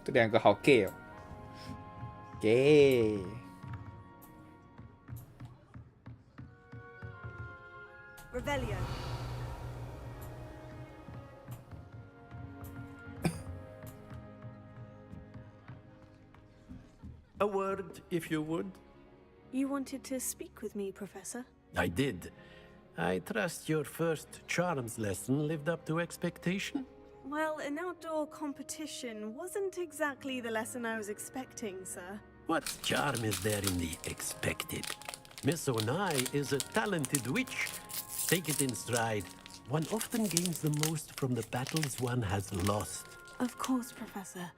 Speaker 1: 这两个好 gay 哦 ，gay。Revelio.
Speaker 8: A word, if you would.
Speaker 3: You wanted to speak with me, Professor?
Speaker 8: I did. I trust your first charms lesson lived up to expectation?
Speaker 3: Well, an outdoor competition wasn't exactly the lesson I was expecting, sir.
Speaker 8: What charm is there in the expected? Miss Onai is a talented witch. Take it in stride. One often gains the most from the battles one has lost.
Speaker 3: Of course, Professor.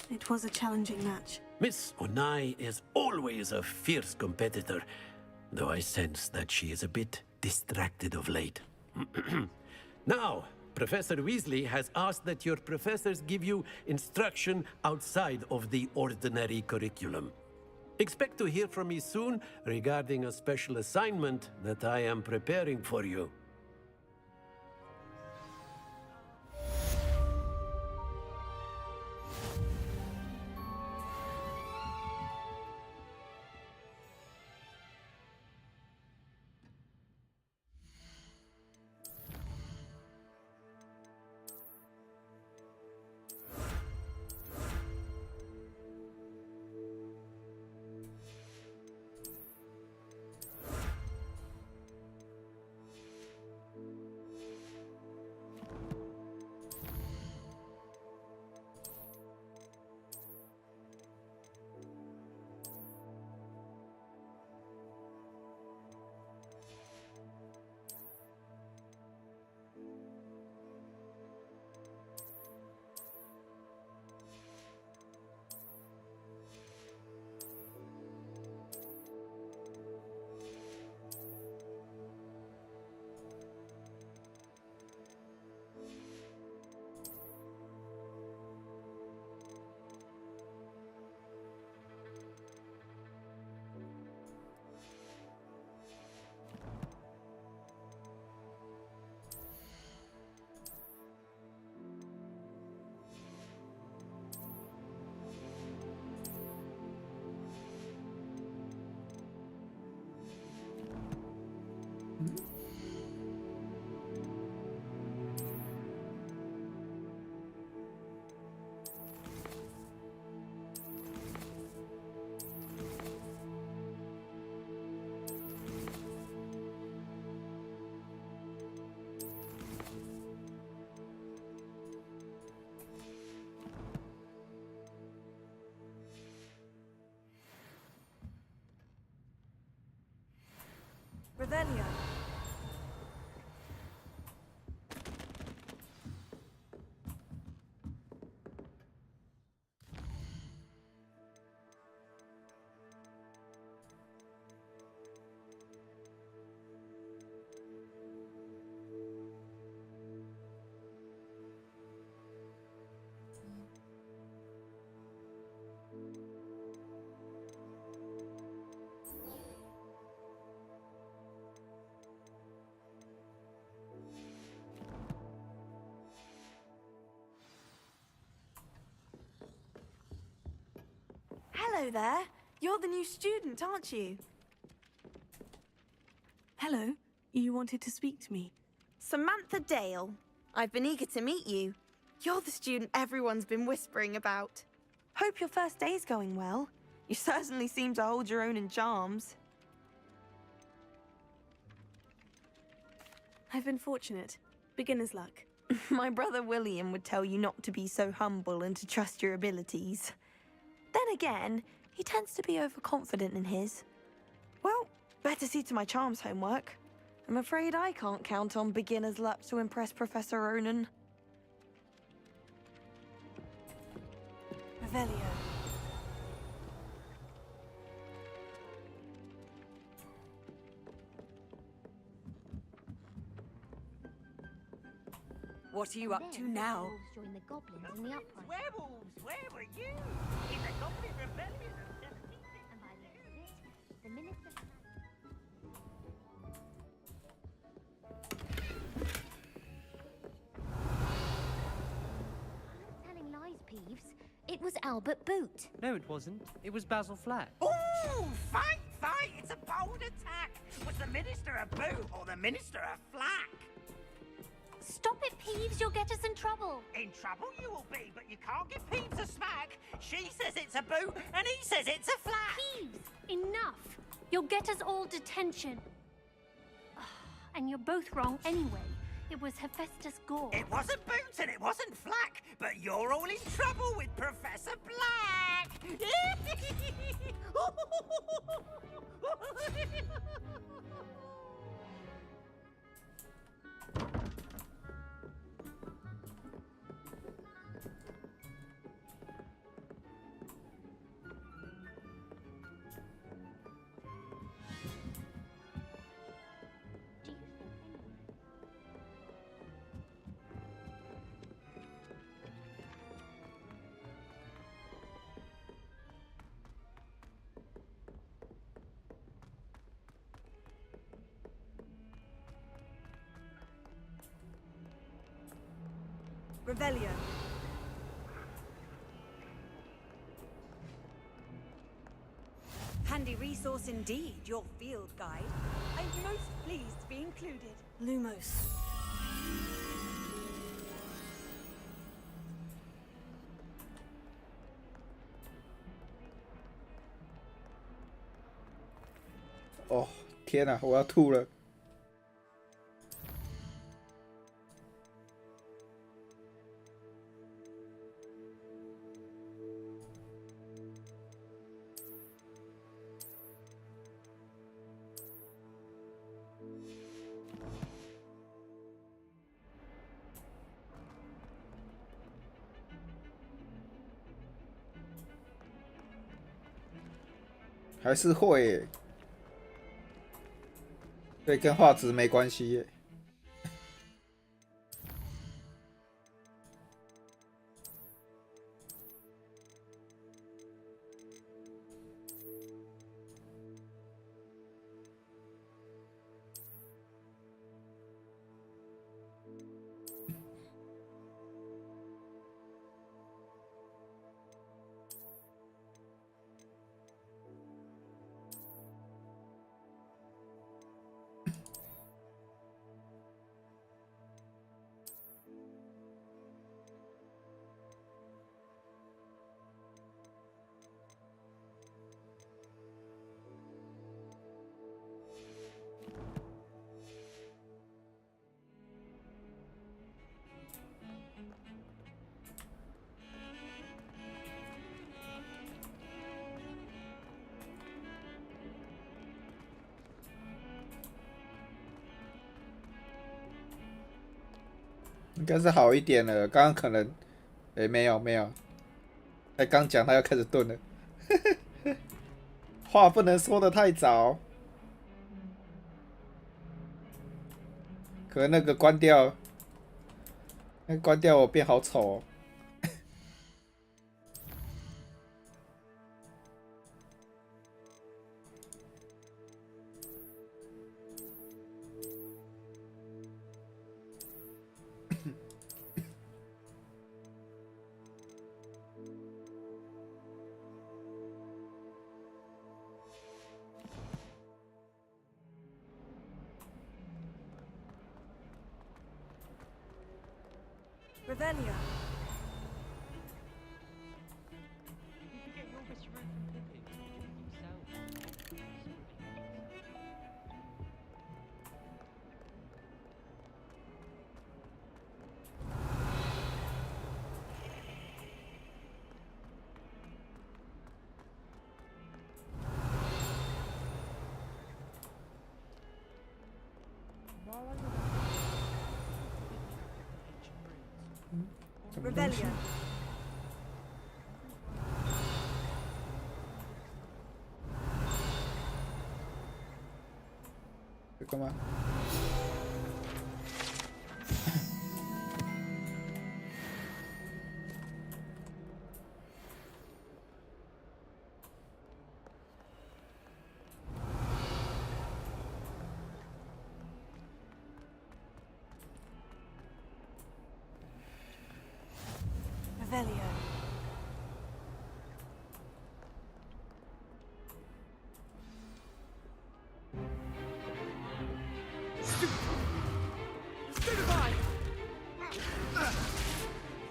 Speaker 3: It was a challenging match.
Speaker 8: Miss Onai is always a fierce competitor, though I sense that she is a bit distracted of late. Now, Professor Weasley has asked that your professors give you instruction outside of the ordinary curriculum. Expect to hear from me soon regarding a special assignment that I am preparing for you.
Speaker 3: Revelio.
Speaker 15: Hello there. You're the new student, aren't you?
Speaker 3: Hello. You wanted to speak to me?
Speaker 15: Samantha Dale. I've been eager to meet you. You're the student everyone's been whispering about. Hope your first day's going well. You certainly seem to hold your own in charms.
Speaker 3: I've been fortunate. Beginner's luck.
Speaker 15: My brother William would tell you not to be so humble and to trust your abilities. Then again, he tends to be overconfident in his. Well, better see to my charms homework. I'm afraid I can't count on beginner's luck to impress Professor Ronan.
Speaker 3: Revelio.
Speaker 16: What are you up to now?
Speaker 11: Join the goblins in the upright.
Speaker 2: Werewolves, where were you? In the
Speaker 11: Telling lies, Peeves. It was Albert Boot.
Speaker 14: No, it wasn't. It was Basil Flack.
Speaker 2: Ooh, fight! It's a bold attack! Was the Minister a boot or the Minister a flack?
Speaker 11: Stop it, Peeves. You'll get us in trouble.
Speaker 2: In trouble you will be, but you can't give Peeves a smack. She says it's a boot, and he says it's a flack.
Speaker 11: Peeves, enough. You'll get us all detention. And you're both wrong anyway. It was Hephaestus Gore.
Speaker 2: It wasn't boot and it wasn't flack, but you're all in trouble with Professor Black.
Speaker 16: Revelio. Handy resource indeed, your field guide. I'm most pleased to be included.
Speaker 3: Lumos.
Speaker 1: 哦，天哪，我要吐了。还是会耶，对，跟画质没关系耶。应该是好一点了，刚刚可能，没有，才刚讲他要开始炖了，话不能说的太早，可能那个关掉，我变好丑哦。
Speaker 16: Revelio. Revelio.
Speaker 1: 这干嘛？
Speaker 3: Revelio.
Speaker 16: Stupefy!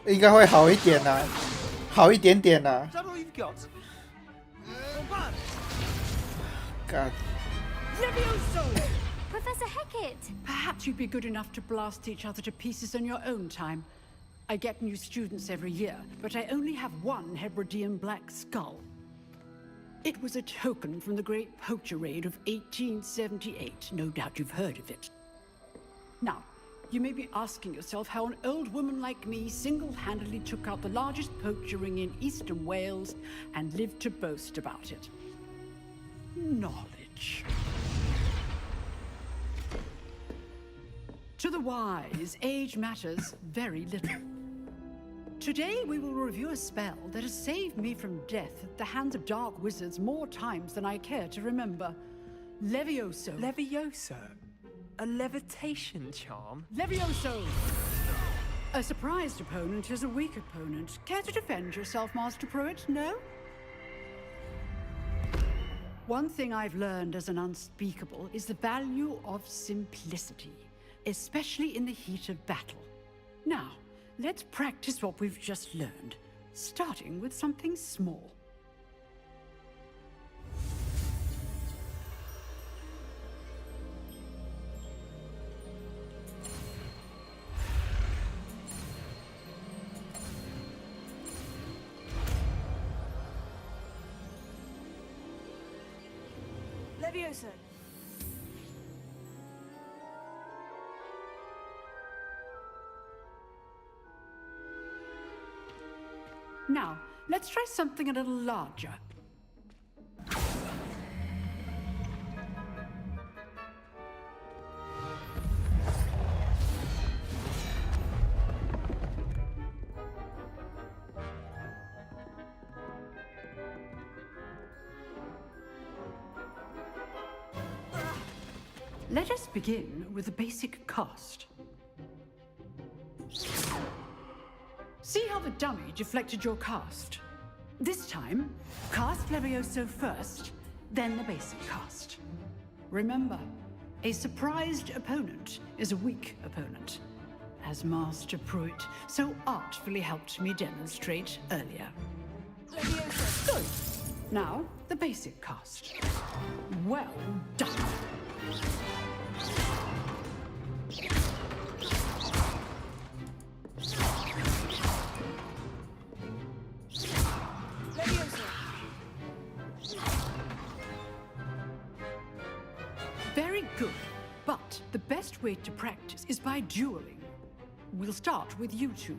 Speaker 1: 应该会好一点啦，好一点点啦。
Speaker 16: Is that all you've got?
Speaker 1: God.
Speaker 16: Levioso!
Speaker 10: Professor Hecat!
Speaker 18: Perhaps you'd be good enough to blast each other to pieces in your own time. I get new students every year, but I only have one Hebridean black skull. It was a token from the Great Poacher Raid of 1878. No doubt you've heard of it. Now, you may be asking yourself how an old woman like me single-handedly took out the largest poacher ring in eastern Wales and lived to boast about it. Knowledge. To the wise, age matters very little. Today we will review a spell that has saved me from death at the hands of dark wizards more times than I care to remember. Levioso.
Speaker 12: Levioso? A levitation charm?
Speaker 18: Levioso! A surprised opponent is a weak opponent. Care to defend yourself, Master Pruitt? No? One thing I've learned as an unspeakable is the value of simplicity, especially in the heat of battle. Now, let's practice what we've just learned, starting with something small.
Speaker 3: Levioso.
Speaker 18: Now, let's try something a little larger. Let us begin with the basic cast. See how the dummy deflected your cast? This time, cast Levioso first, then the basic cast. Remember, a surprised opponent is a weak opponent, as Master Pruitt so artfully helped me demonstrate earlier.
Speaker 3: Levioso.
Speaker 18: Good. Now, the basic cast. Well done. Very good, but the best way to practice is by dueling. We'll start with you two.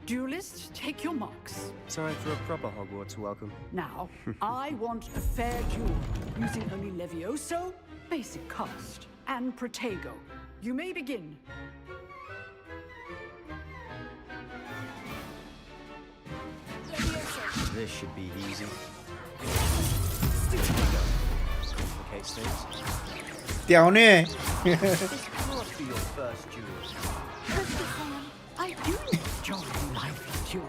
Speaker 18: Duelists, take your marks.
Speaker 13: Time for a proper Hogwarts welcome.
Speaker 18: Now, I want a fair duel, using only Levioso, basic cast, and Protego. You may begin.
Speaker 13: This should be easy. Complicates things.
Speaker 1: 屌虐。
Speaker 13: This must be your first duel.
Speaker 18: I do enjoy lively duel.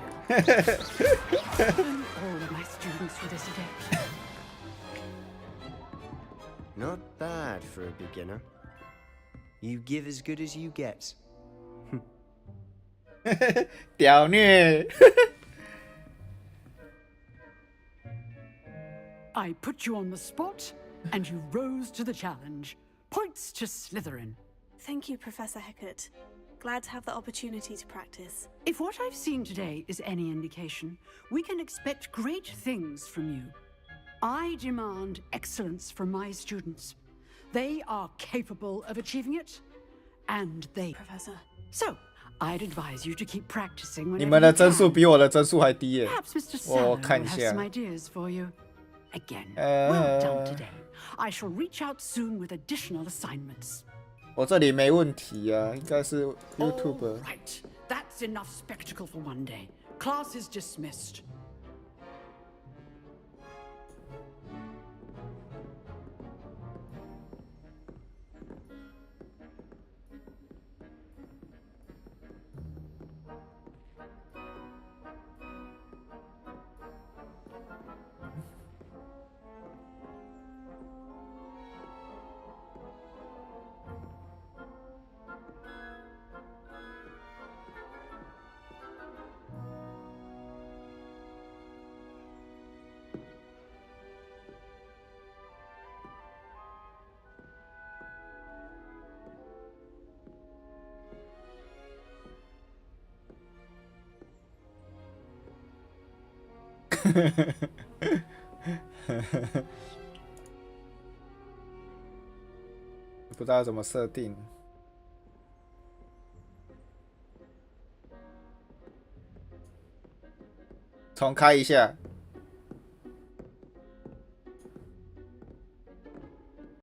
Speaker 18: All of my students for this event.
Speaker 13: Not bad for a beginner. You give as good as you get.
Speaker 1: 屌虐。
Speaker 18: I put you on the spot, and you rose to the challenge. Points to Slytherin.
Speaker 3: Thank you, Professor Hecat. Glad to have the opportunity to practice.
Speaker 18: If what I've seen today is any indication, we can expect great things from you. I demand excellence from my students. They are capable of achieving it, and they...
Speaker 3: Professor.
Speaker 18: So, I'd advise you to keep practicing whenever
Speaker 1: 你们的
Speaker 18: you
Speaker 1: 帧数
Speaker 18: can.
Speaker 1: 比我的帧数还低耶
Speaker 18: Perhaps Mr.
Speaker 1: 我
Speaker 18: Sallow
Speaker 1: 看
Speaker 18: will
Speaker 1: 一
Speaker 18: have
Speaker 1: 下
Speaker 18: some ideas for you. Again, well done today. I shall reach out soon with additional assignments.
Speaker 1: 我这里没问题啊，应该是 YouTube。
Speaker 18: Right, that's enough spectacle for one day. Class is dismissed.
Speaker 1: 不知道怎么设定。重开一下。